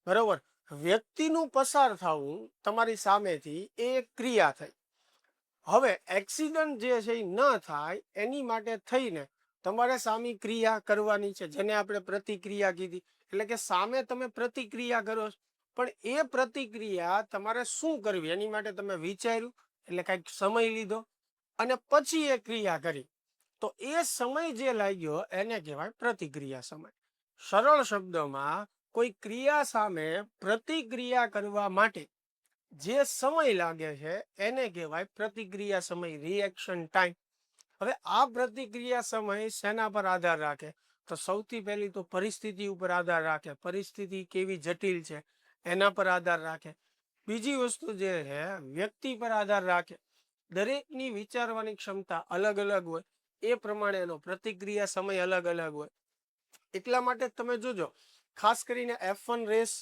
બરોબર. વ્યક્તિનું પસાર થવું તમારી સામેથી એ એક ક્રિયા થઈ. હવે એક્સિડન્ટ જે છે એ ન થાય એની માટે થઈને તમારે સામી ક્રિયા કરવાની છે જેને આપણે પ્રતિક્રિયા કીધી. એટલે કે સામે તમે પ્રતિક્રિયા કરો છો, પણ એ પ્રતિક્રિયા તમારે શું કરવી એની માટે તમે વિચાર્યું, એટલે કંઈક સમય લીધો અને પછી એ ક્રિયા કરી. તો એ સમય જે લાગ્યો એને કહેવાય પ્રતિક્રિયા સમય. સરળ શબ્દોમાં કોઈ ક્રિયા સામે પ્રતિક્રિયા કરવા માટે જે સમય લાગે છે એને કહેવાય પ્રતિક્રિયા સમય, રિએક્શન ટાઈમ. હવે આ પ્રતિક્રિયા સમય શેના પર આધાર રાખે? તો સૌથી પહેલી તો પરિસ્થિતિ ઉપર આધાર રાખે. પરિસ્થિતિ કેવી જટિલ છે એના પર આધાર રાખે. બીજી વસ્તુ જે છે વ્યક્તિ પર આધાર રાખે. દરેકની વિચારવાની ક્ષમતા અલગ અલગ હોય, એ પ્રમાણે એનો પ્રતિક્રિયા સમય અલગ અલગ હોય. એટલા માટે તમે જોજો, ખાસ કરીને F1 રેસ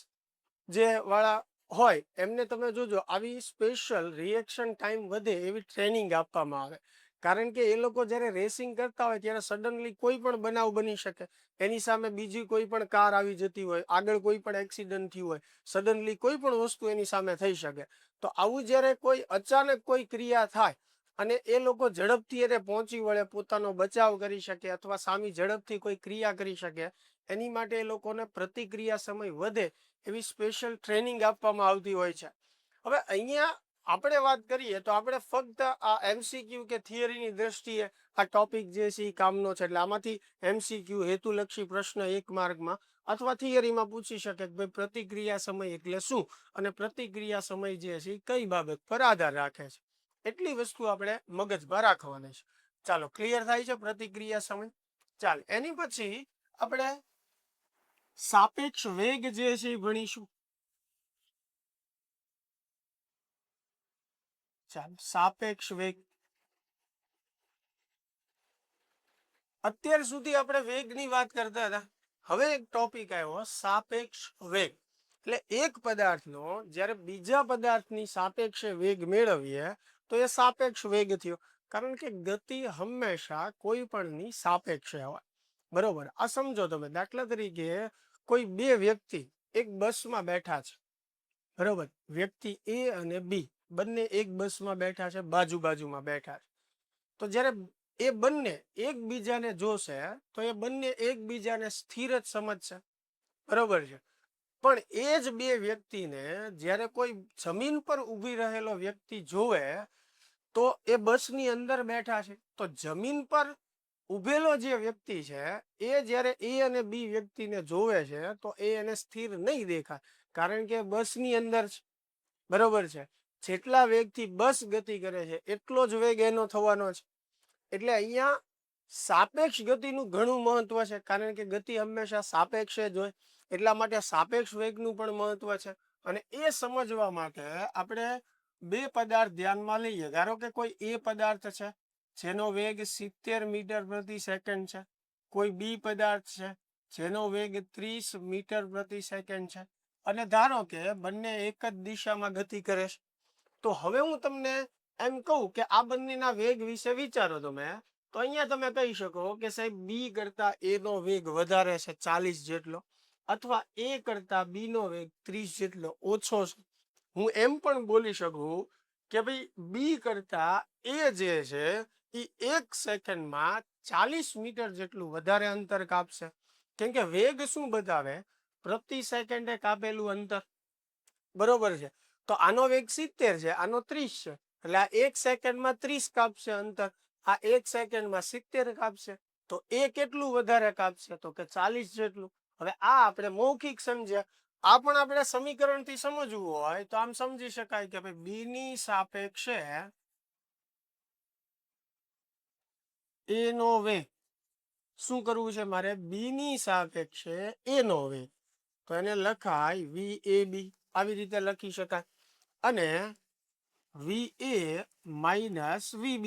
જે વાળા હોય એમને તમે જોજો આવી સ્પેશિયલ રિએક્શન ટાઈમ વધે એવી ટ્રેનિંગ આપવામાં આવે કારણ કે એ લોકો જ્યારે રેસિંગ કરતા હોય ત્યારે સડનલી કોઈ પણ બનાવ બની શકે, એની સામે બીજી કોઈ પણ કાર આવી જતી હોય, આગળ કોઈ પણ એક્સિડન્ટ થયું હોય, સડનલી કોઈ પણ વસ્તુ એની સામે થઈ શકે. તો આવું જ્યારે કોઈ અચાનક કોઈ ક્રિયા થાય અને એ લોકો ઝડપથી એને પહોંચી વળે, પોતાનો બચાવ કરી શકે અથવા સામી ઝડપથી કોઈ ક્રિયા કરી શકે, એની માટે એ લોકોને પ્રતિક્રિયા સમય વધે એવી સ્પેશિયલ ટ્રેનિંગ આપવામાં આવતી હોય છે. હવે અહીંયા આપણે વાત કરીએ તો આપણે ફક્ત આ MCQ કે થિયરીની દ્રષ્ટિએ આ ટોપિક જે છે એ કામનો છે. એટલે આમાંથી MCQ હેતુલક્ષી પ્રશ્ન 1 માર્કમાં અથવા થિયરીમાં પૂછી શકે કે ભાઈ પ્રતિક્રિયા સમય એટલે શું અને પ્રતિક્રિયા સમય જે છે એ કઈ બાબત પર આધાર રાખે છે. એટલી વસ્તુ આપણે મગજમાં રાખવાની છે. ચાલો, ક્લિયર થાય છે પ્રતિક્રિયા સમય? ચાલ, એની પછી આપણે સાપેક્ષ વેગ જે છે એ ભણીશું. ચાલો, સાપેક્ષ વેગ. અત્યાર સુધી આપણે વેગની વાત કરતા હતા. હવે એક ટોપિક આવ્યો સાપેક્ષ વેગ. એટલે એક પદાર્થનો જ્યારે બીજા પદાર્થની સાપેક્ષે વેગ મેળવીએ તો એ સાપેક્ષ વેગ થયો. કારણ કે ગતિ હંમેશા કોઈ પણની સાપેક્ષે હોય. બરોબર, આ સમજો તમે. દાખલા તરીકે કોઈ બે વ્યક્તિ એક બસમાં બેઠા છે. બરોબર, વ્યક્તિ A અને B બંને એક બસમાં બેઠા છે, બાજુ બાજુમાં બેઠા છે. તો જ્યારે એ બંને એકબીજાને જોશે તો એ બંને એકબીજાને સ્થિર જ સમજશે. બરોબર છે. પણ એ જ બે વ્યક્તિને જ્યારે કોઈ જમીન પર ઊભી રહેલો વ્યક્તિ જોવે તો એ બસની અંદર બેઠા છે, તો જમીન પર ઉભેલો જે વ્યક્તિ છે એ જ્યારે A અને B વ્યક્તિને જોવે છે તો એ એને સ્થિર નહીં દેખાય, કારણ કે બસની અંદર છે. બરોબર છે. જેટલા વેગથી બસ ગતિ કરે છે એટલો જ વેગ એનો થવાનો છે. એટલે અહીંયા સાપેક્ષ ગતિનું ઘણું મહત્વ છે, કારણ કે ગતિ હંમેશા સાપેક્ષ જ હોય. એટલા માટે સાપેક્ષ વેગનું પણ મહત્વ છે. અને એ સમજવા માટે આપણે બે પદાર્થ ધ્યાનમાં લઈએ. ધારો કે કોઈ એ પદાર્થ છે જેનો વેગ 70 મીટર પ્રતિ સેકન્ડ છે, કોઈ બી પદાર્થ છે જેનો વેગ 30 મીટર પ્રતિ સેકન્ડ છે, અને ધારો કે બંને એક જ દિશામાં ગતિ કરે છે. તો હવે હું તમને એમ કહું કે આ બંનેના વેગ વિશે વિચારો તમે, તો અહીંયા તમે કહી શકો કે સાહેબ બી કરતા એ નો વેગ વધારે છે 40 જેટલો, અથવા એ કરતા બી નો વેગ 30 જેટલો ઓછો છે. હું એમ પણ બોલી શકું કે ભાઈ બી કરતા એ જે છે એ 1 સેકન્ડમાં 40 મીટર જેટલું વધારે અંતર કાપશે. કેમ કે વેગ શું બતાવે? પ્રતિ સેકન્ડે કાપેલું અંતર. બરોબર છે. તો આનો વેગ 70 છે, આનો 30 છે. એટલે આ 1 સેકન્ડમાં 30 કાપશે અંતર, આ 1 સેકન્ડમાં 70 કાપશે. તો એ કેટલું વધારે કાપશે? તો કે 40 જેટલું. હવે આ આપણે મૌખિક સમજ્યા. આ પણ આપણે સમીકરણથી સમજવું હોય તો આમ સમજી શકાય કે ભાઈ બી ની સાપેક્ષે એ નો વેગ શું કરવું છે મારે? બી ની સાપેક્ષે એ નો વેગ. તો એને લખાય VAB, આવી રીતે લખી શકાય. અને VA માઇનસ VB,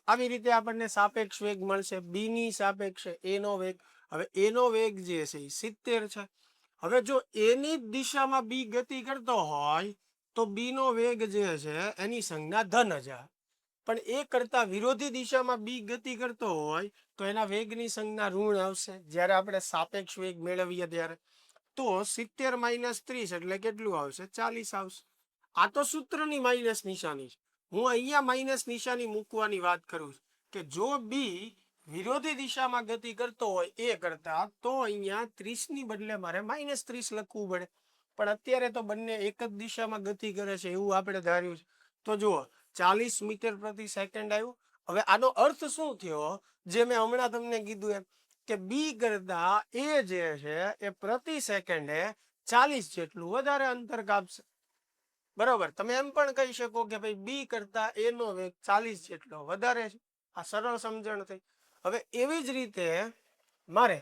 આવી રીતે આપણને સાપેક્ષ વેગ મળશે. બી ની સાપેક્ષે એ નો વેગ. હવે એનો વેગ જે છે એ 70 છે. હવે જો એની જ દિશામાં બી ગતિ કરતો હોય તો બી નો વેગ જે છે એની સંજ્ઞા ધન જ. પણ એ કરતા વિરોધી દિશામાં બી ગતિ કરતો હોય તો એના વેગની સંજ્ઞા ઋણ આવશે જ્યારે આપણે સાપેક્ષ વેગ મેળવીએ ત્યારે. તો 70 માઇનસ 30 એટલે કેટલું આવશે? 40 આવશે. આ તો સૂત્રની માઇનસ નિશાની છે. હું અહીંયા માઇનસ નિશાની મૂકવાની વાત કરું છું કે જો બી વિરોધી દિશામાં ગતિ કરતો હોય એ કરતા, તો અહીંયા 30 ની બદલે મારે -30 લખવું પડે. પણ અત્યારે તો બંને એક જ દિશામાં ગતિ કરે છે એવું આપણે ધાર્યું છે. તો જુઓ, 40 મીટર પ્રતિ સેકન્ડ આવ્યું. હવે આનો અર્થ શું થયો? જે મેં હમણાં તમને કીધું એમ કે બી કરતા એ જે છે એ પ્રતિ સેકન્ડે 40 જેટલું વધારે અંતર કાપશે. બરોબર. તમે એમ પણ કહી શકો કે ભાઈ બી કરતા એ નો વેગ 40 જેટલો વધારે છે. આ સરળ સમજણ થઈ. હવે એવી જ રીતે મારે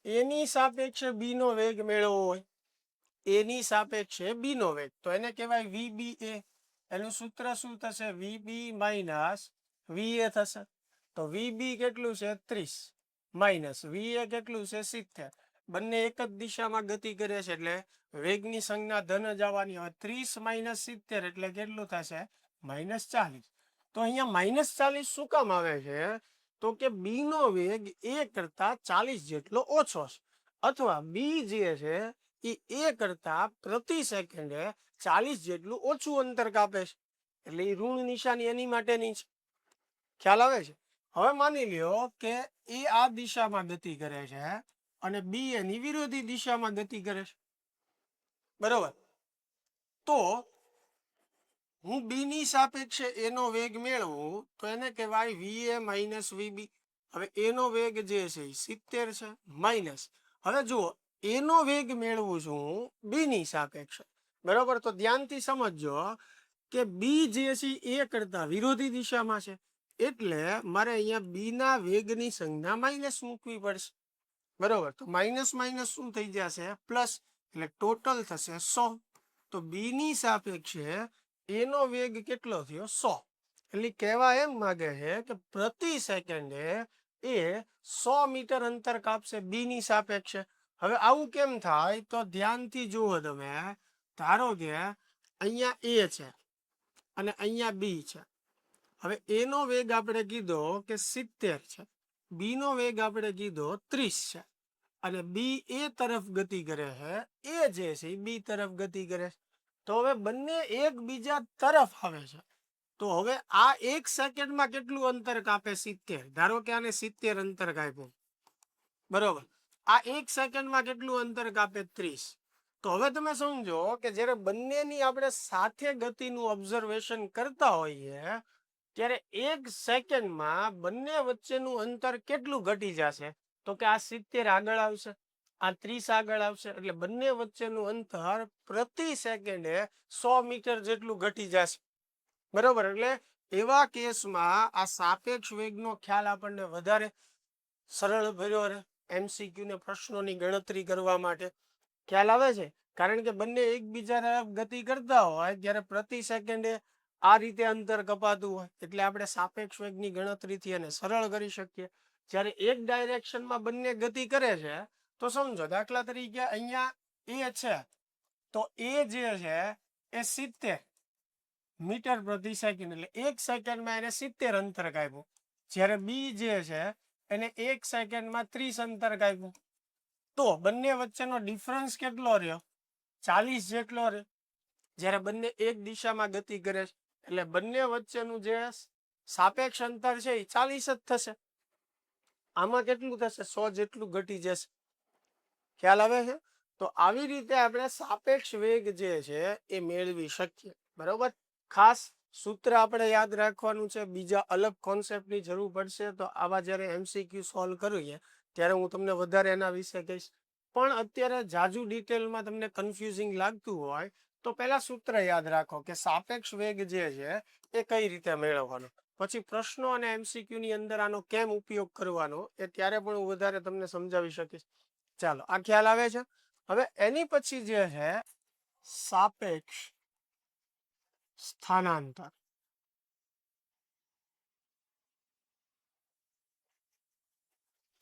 એની સાપેક્ષે બી નો વેગ મેળવવો હોય, એની સાપેક્ષે બી નો વેગ, તો એને કહેવાય VBA. એનું સૂત્ર શું થશે? VB માઇનસ VA થશે. તો VB કેટલું છે? 30 માઇનસ VA કેટલું છે? 70. બંને એક જ દિશામાં ગતિ કરે છે એટલે વેગની સંજ્ઞા ધન જ આવવાની હોય. 30 માઇનસ 70 એટલે કેટલું થશે? -40. તો અહીંયા -40 શું કામ આવે છે? તો કે બી નો વેગ એ કરતા 40 જેટલો ઓછો છે, અથવા બી જે છે એ કરતા પ્રતિ સેકન્ડે 40 જેટલું ઓછું અંતર કાપે છે, એટલે એ ઋણ નિશાની એની માટેની છે. ખ્યાલ આવે છે? હવે માની લ્યો કે એ આ દિશામાં ગતિ કરે છે અને બી એની વિરોધી દિશામાં ગતિ કરે છે, બરોબર? તો હું બી ની સાપેક્ષે એનો વેગ મેળવું તો એને કહેવાય વીએ માઇનસ વીબી. હવે એનો વેગ જે છે એ 70 છે માઇનસ. હવે જુઓ, એનો વેગ મેળવું છું હું બી ની સાપેક્ષે, બરોબર? તો ધ્યાનથી સમજજો કે બી જે છે એ કરતા વિરોધી દિશામાં છે, એટલે મારે અહીંયા બી ના વેગની સંજ્ઞા માઇનસ મૂકવી પડશે, બરોબર? તો માઇનસ માઇનસ શું થઈ જશે? પ્લસ, એટલે ટોટલ થશે 100. તો બી ની સાપેક્ષે એનો વેગ કેટલો થયો? 100. એટલે કહેવા એમ માંગે છે કે પ્રતિ સેકન્ડે એ 100 મીટર અંતર કાપશે બી ની સાપેક્ષે. હવે આવું કેમ થાય? તો ધ્યાનથી જુઓ તમે. ધારો કે અહીંયા એ છે અને અહીંયા બી છે. હવે એનો વેગ આપણે કીધો કે 70 છે, બી નો વેગ આપણે કીધો 30 છે, અને બી એ તરફ ગતિ કરે છે, એ જે છે એ બી તરફ ગતિ કરે છે. તો હવે બંને એકબીજા તરફ આવે છે. તો હવે આ 1 સેકન્ડમાં કેટલું અંતર કાપે? 70. ધારો કે આને 70 અંતર કાપ્યું, બરોબર? આ 1 સેકન્ડમાં કેટલું અંતર કાપે? 30. તો હવે તમે સમજો કે જ્યારે બંનેની આપણે સાથે ગતિનું ઓબ્ઝર્વેશન કરતા હોઈએ ત્યારે 1 સેકન્ડમાં બંને વચ્ચેનું અંતર કેટલું ઘટી જશે? તો કે આ 70 આગળ આવશે, આ 30 આગળ આવશે, એટલે બંને વચ્ચેનું અંતર પ્રતિ સેકન્ડે 100 મીટર જેટલું ઘટી જશે, બરોબર? એટલે એવા કેસમાં આ સાપેક્ષ વેગનો ખ્યાલ આપણને વધારે સરળ ભર્યો રહે એમસીક્યુ ને પ્રશ્નોની ગણતરી કરવા માટે. ખ્યાલ આવે છે? કારણ કે બંને એકબીજા તરફ ગતિ કરતા હોય ત્યારે પ્રતિ સેકન્ડે આ રીતે અંતર કપાતું હોય, એટલે આપણે સાપેક્ષ વેગની ગણતરીથી એને સરળ કરી શકીએ. જ્યારે એક ડાયરેક્શનમાં બંને ગતિ કરે છે તો સમજો, દાખલા તરીકે અહીંયા એ છે, તો એ જે છે એ 70 મીટર પ્રતિ સેકન્ડ, એટલે 1 સેકન્ડમાં એને 70 અંતર કાપ્યું. જ્યારે બી જે છે એને 1 સેકન્ડમાં 30 અંતર કાપ્યું. તો બંને વચ્ચેનો ડિફરન્સ કેટલો રહ્યો? 40 જેટલો રહ્યો. જ્યારે બંને એક દિશામાં ગતિ કરે છે એટલે બંને વચ્ચેનું જે સાપેક્ષ અંતર છે એ 40 જ થશે. આમાં કેટલું થશે? 100 જેટલું ઘટી જશે. ખ્યાલ આવે છે? તો આવી રીતે આપણે સાપેક્ષ વેગ જે છે એ મેળવી શકીએ, બરોબર? ખાસ સૂત્ર આપણે યાદ રાખવાનું છે. બીજા અલગ કોન્સેપ્ટની જરૂર પડશે તો આવા જ્યારે એમસીક્યુ સોલ્વ કરીએ ત્યારે હું તમને વધારે એના વિશે કહીશ. પણ અત્યારે જાજુ ડિટેલમાં તમને કન્ફ્યુઝિંગ લાગતું હોય તો પહેલા સૂત્ર યાદ રાખો કે સાપેક્ષ વેગ જે છે એ કઈ રીતે મેળવવાનો. પછી પ્રશ્નો અને એમસીક્યુ ની અંદર આનો કેમ ઉપયોગ કરવાનો એ ત્યારે પણ હું વધારે તમને સમજાવી શકીશ. ચાલો, આ ખ્યાલ આવે છે? હવે એની પછી જે છે સાપેક્ષ સ્થાનાંતર.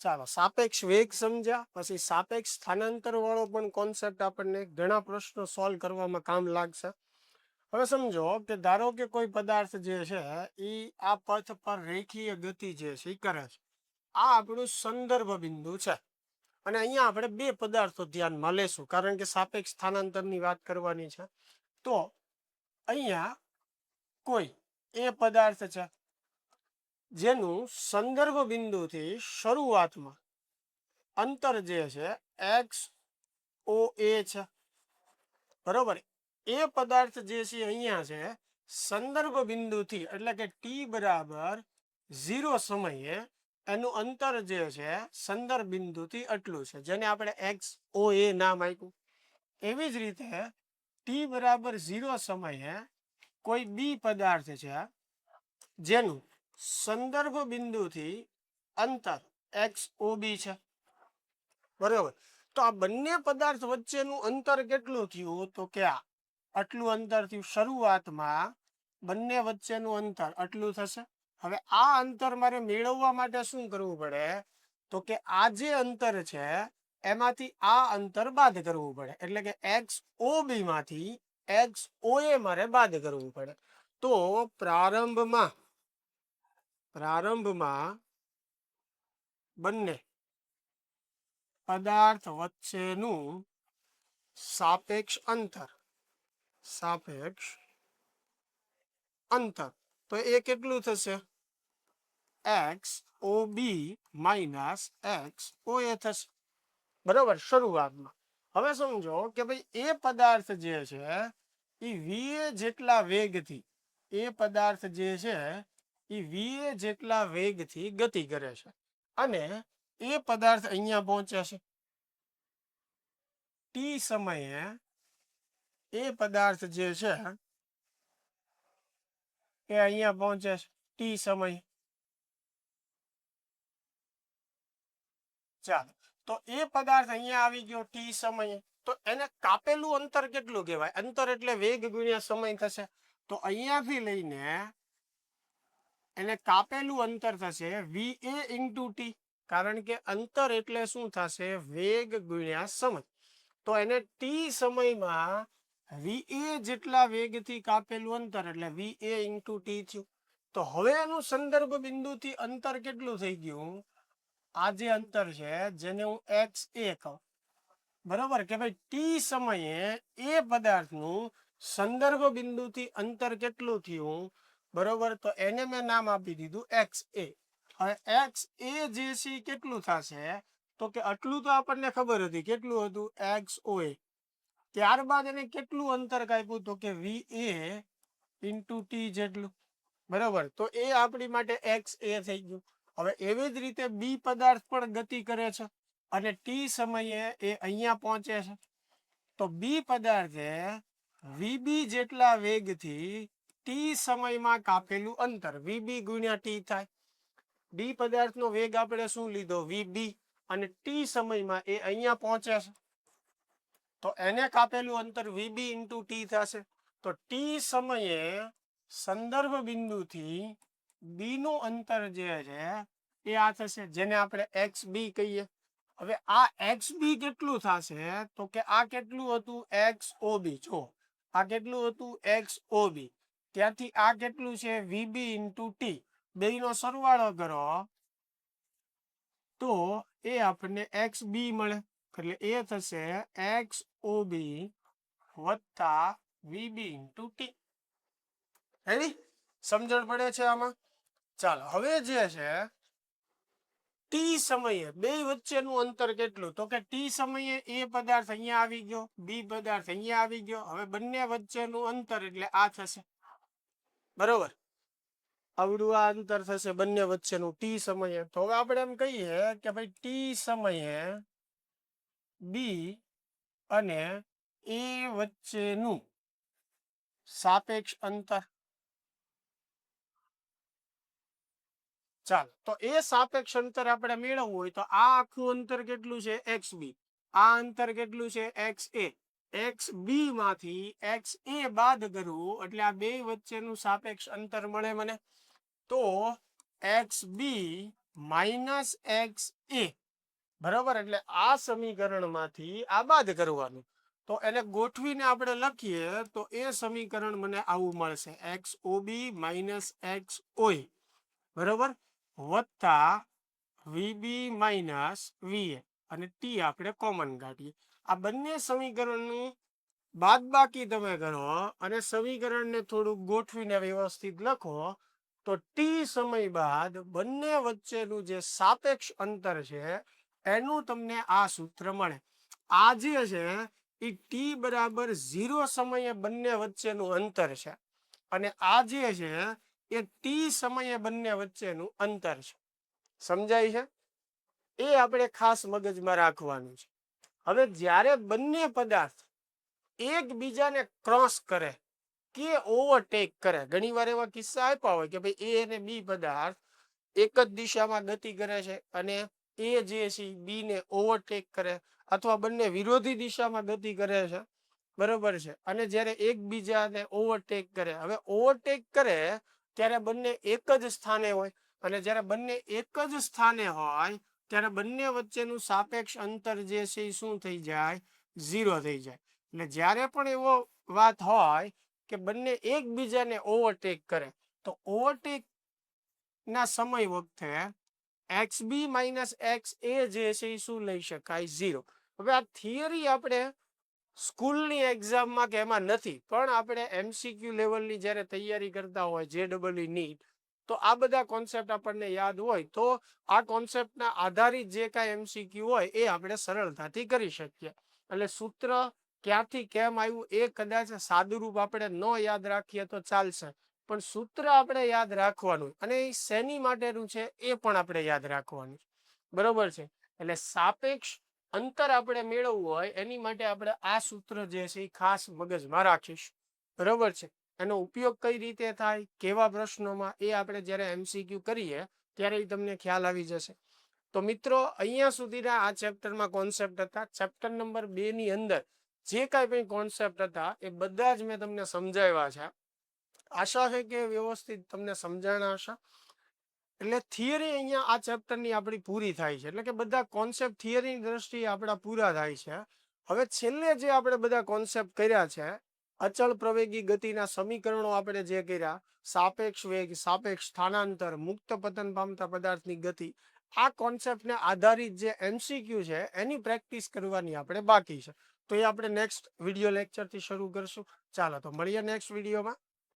ચાલો, સાપેક્ષ વેગ સમજ્યા, પછી સાપેક્ષ સ્થાનાંતર વાળો પણ કોન્સેપ્ટ આપણને ઘણા પ્રશ્નો સોલ્વ કરવામાં કામ લાગશે. હવે સમજો કે ધારો કે કોઈ પદાર્થ જે છે એ આ પથ પર રેખીય ગતિ જે છે એ કરે છે. આ આપણું સંદર્ભ બિંદુ છે અને અહીંયા આપણે બે પદાર્થો ધ્યાનમાં લેશું કારણ કે સાપેક્ષ સ્થાનાંતરની વાત કરવાની છે. તો અહીંયા કોઈ એ પદાર્થ છે જેનું સંદર્ભ બિંદુથી શરૂઆતમાં અંતર જે છે એક્સ ઓ એ છે, બરોબર? એ પદાર્થ જે છે અહીંયા છે સંદર્ભ બિંદુથી, એટલે કે ટી બરાબર 0 સમયે એનું અંતર જે છે સંદર્ભ બિંદુથી આટલું છે, જેને આપણે એક્સ ઓ એ નામ આપ્યું. એવી જ રીતે ટી બરાબર 0 સમયે કોઈ બી પદાર્થ છે જેનું સંદર્ભ બિંદુથી અંતર એક્સ ઓ બી છે, બરોબર? તો આ બંને પદાર્થ વચ્ચેનું અંતર કેટલું થયું? તો કે આટલું અંતર થયું. શરૂઆતમાં બંને વચ્ચેનું અંતર આટલું થશે. હવે આ અંતર મારે મેળવવા માટે શું કરવું પડે? તો કે આ જે અંતર છે એમાંથી આ અંતર બાદ કરવું પડે, એટલે કે એક્સ ઓ બી માંથી એક્સ ઓ એ મારે બાદ કરવું પડે. તો પ્રારંભમાં પ્રારંભમાં બંને પદાર્થ વચ્ચેનું સાપેક્ષ અંતર તો એ કેટલું થશે? એક્સ ઓ બી માઇનસ એક્સ ઓ એ થશે. બરોબર. શરૂઆતમાં હવે સમજો કે ભાઈ એ પદાર્થ જે છે એ વીએ જેટલા વેગથી ગતિ કરે છે અને એ પદાર્થ અહીંયા પહોંચે છે. ટી સમયે એ પદાર્થ જે છે એ અહીંયા પહોંચે છે ટી સમયે. ચાલો, તો એ પદાર્થ અહીંયા આવી ગયો ટી સમયે, તો એને કાપેલું અંતર કેટલું કહેવાય? અંતર એટલે વેગ ગુણ્યા સમય થશે. તો અહીંયાથી લઈને એને કાપેલું અંતર થશે વીએ ઇન્ટુ ટી, કારણ કે અંતર એટલે શું થશે? વેગ ગુણ્યા સમય. તો એને ટી સમયમાં વીએ જેટલા વેગથી કાપેલું અંતર એટલે વીએ ઇન્ટુ ટી થયું. તો હવે એનું સંદર્ભ બિંદુથી અંતર કેટલું થઈ ગયું? આ જે અંતર છે જેને હું એક્સ એ કહું, બરોબર, કે ભાઈ ટી સમયે એ પદાર્થનું સંદર્ભ બિંદુથી અંતર કેટલું થયું? બરોબર. તો એને મેં નામ આપી દીધું એક્સ એ. હવે એક્સ એ જે છે કેટલું થશે? તો કે આટલું તો આપણને ખબર હતી. કેટલું હતું? એક્સ ઓ એ. ત્યારબાદ એને કેટલું અંતર કાપ્યું? તો કે વી એ ઇન્ટુ ટી જેટલું. બરોબર. તો એ આપણી માટે એક્સ એ થઈ ગયું. હવે એવી જ રીતે બી પદાર્થ પણ ગતિ કરે છે અને ટી સમયે એ અહીંયા પહોંચે છે. તો બી પદાર્થે વીબી જેટલા વેગથી ટી સમયમાં કાપેલું અંતર વીબી ગુણ્યા ટી થાય. ડી પદાર્થનો વેગ આપણે શું લીધો? વીબી, અને ટી સમયમાં એ અહીંયા પહોંચે છે તો એને કાપેલું અંતર વીબી ઇન્ટુ ટી થશે. તો ટી સમયે સંદર્ભ બિંદુથી બી નું અંતર જે છે એ આ થશે, જેને આપણે એક્સ બી કહીએ. હવે આ એક્સ બી કેટલું થશે? તો કે આ કેટલું હતું? એક્સ ઓ બી. જો આ કેટલું હતું? એક્સ ઓ બી. ત્યાંથી આ કેટલું છે? VB into T. બેયનો સરવાળો કરો તો એ આપણને એક્સ બી મળે. એટલે એ થશે એક્સ ઓ બી વત્તા વીબી ઇન્ટુ ટી. રેડી? સમજણ પડે છે આમાં? ચાલો, હવે જે છે ટી સમયે બે વચ્ચેનું અંતર કેટલું? તો કે ટી સમયે એ પદાર્થ અહીંયા આવી ગયો, બી પદાર્થ અહીંયા આવી ગયો. હવે બંને વચ્ચેનું અંતર એટલે આ થશે. બરોબર. આવડું આ અંતર થશે બંને વચ્ચેનું ટી સમયે. તો હવે આપણે એમ કહીએ કે ભાઈ ટી સમયે બી અને એ વચ્ચેનું સાપેક્ષ અંતર. ચાલો, તો એ સાપેક્ષ અંતર આપણે મેળવવું હોય તો આ આખું અંતર કેટલું છે? એક્સ બી. આ અંતર કેટલું છે? એક્સ એ. એક્સ બી માંથી એક્સ એ બાદ કરવું એટલે આ બે વચ્ચેનું સાપેક્ષ અંતર મળે મને. તો એક્સ બી માઇનસ એક્સ એ. બરાબર. એટલે આ સમીકરણમાંથી આ બાદ કરવાનું. તો એને ગોઠવીને આપણે લખીએ તો એ સમીકરણ મને આવું મળશે. એક્સ ઓ બી માઇનસ એક્સ ઓય, બરોબર, વત્તા વીબી માઇનસ વીએ, અને ટી આપણે કોમન કાઢીએ. આ બંને સમીકરણનું બાદબાકી તમે કરો અને સમીકરણને થોડું ગોઠવીને વ્યવસ્થિત લખો તો ટી સમય બાદ બંને વચ્ચેનું જે સાપેક્ષ અંતર છે એનું તમને આ સૂત્ર મળે. આ જે છે એ ટી બરાબર 0 સમયે બંને વચ્ચેનું અંતર છે અને આ જે છે એ ટી સમયે બંને વચ્ચેનું અંતર છે. સમજાય છે? એ આપણે ખાસ મગજમાં રાખવાનું છે. હવે જ્યારે બંને પદાર્થ એકબીજાને ક્રોસ કરે કે ઓવરટેક કરે, ઘણી વાર એવા કિસ્સા આપ્યા હોય કે ભાઈ એ અને બી પદાર્થ એક જ દિશામાં ગતિ કરે છે અને એ જે છે બી ને ઓવરટેક કરે, અથવા બંને વિરોધી દિશામાં ગતિ કરે છે, બરોબર છે, અને જ્યારે એકબીજાને ઓવરટેક કરે, હવે ઓવરટેક કરે ત્યારે બંને એક જ સ્થાને હોય, અને જ્યારે બંને એક જ સ્થાને હોય ત્યારે બંને વચ્ચેનું સાપેક્ષ અંતર જે છે એ શું થઈ જાય? 0 થઈ જાય. એટલે જ્યારે પણ એવો વાત હોય કે બંને એકબીજાને ઓવરટેક કરે તો ઓવરટેક ના સમય વખતે એક્સ બી માઇનસ એક્સ એ જે છે એ શું લઈ શકાય 0. હવે આ થિયરી આપણે સ્કૂલની એક્ઝામમાં કે એમાં નથી, પણ આપણે MCQ લેવલની જ્યારે તૈયારી કરતા હોય JEE નીટ, તો આ બધા કોન્સેપ્ટ આપણને યાદ હોય તો આ કોન્સેપ્ટના આધારિત જે કાંઈ MCQ હોય એ આપણે સરળતાથી કરી શકીએ. એટલે સૂત્ર ક્યાંથી કેમ આવ્યું એ કદાચ સાદુરૂપ આપણે ન યાદ રાખીએ તો ચાલશે, પણ સૂત્ર આપણે યાદ રાખવાનું અને એ શેની માટેનું છે એ પણ આપણે યાદ રાખવાનું, બરોબર છે. એટલે સાપેક્ષ અંતર આપણે મેળવવું હોય એની માટે આપણે આ સૂત્ર જે છે એ ખાસ મગજમાં રાખીશું, બરોબર છે. એનો ઉપયોગ કઈ રીતે થાય, કેવા પ્રશ્નોમાં, એ આપણે જ્યારે MCQ કરીએ ત્યારે તમને ખ્યાલ આવી જશે. તો મિત્રો અહીંયા સુધીના આ ચેપ્ટરમાં કોન્સેપ્ટ હતા. ચેપ્ટર નંબર 2 ની અંદર જે કાંઈ પણ કોન્સેપ્ટ હતા એ બધા જ મેં તમને સમજાવ્યા છે. આશા છે કે વ્યવસ્થિત તમને સમજાણા હશે. એટલે થિયરી અહીંયા આ ચેપ્ટરની આપણી પૂરી થાય છે, એટલે કે બધા કોન્સેપ્ટ થિયરીની દ્રષ્ટિએ આપણા પૂરા થાય છે. હવે છેલ્લે જે આપણે બધા કોન્સેપ્ટ કર્યા છે, અચળ પ્રવેગી ગતિના સમીકરણો આપણે જે કર્યા, સાપેક્ષ વેગ, સાપેક્ષ સ્થાનાંતર, મુક્ત પતન પામતા પદાર્થની ગતિ, આ કોન્સેપ્ટને આધારિત જે MCQ છે એની પ્રેક્ટિસ કરવાની આપણે બાકી છે. તો એ આપણે નેક્સ્ટ વિડીયો લેક્ચરથી શરૂ કરશું. ચાલો તો મળીએ નેક્સ્ટ વિડીયોમાં.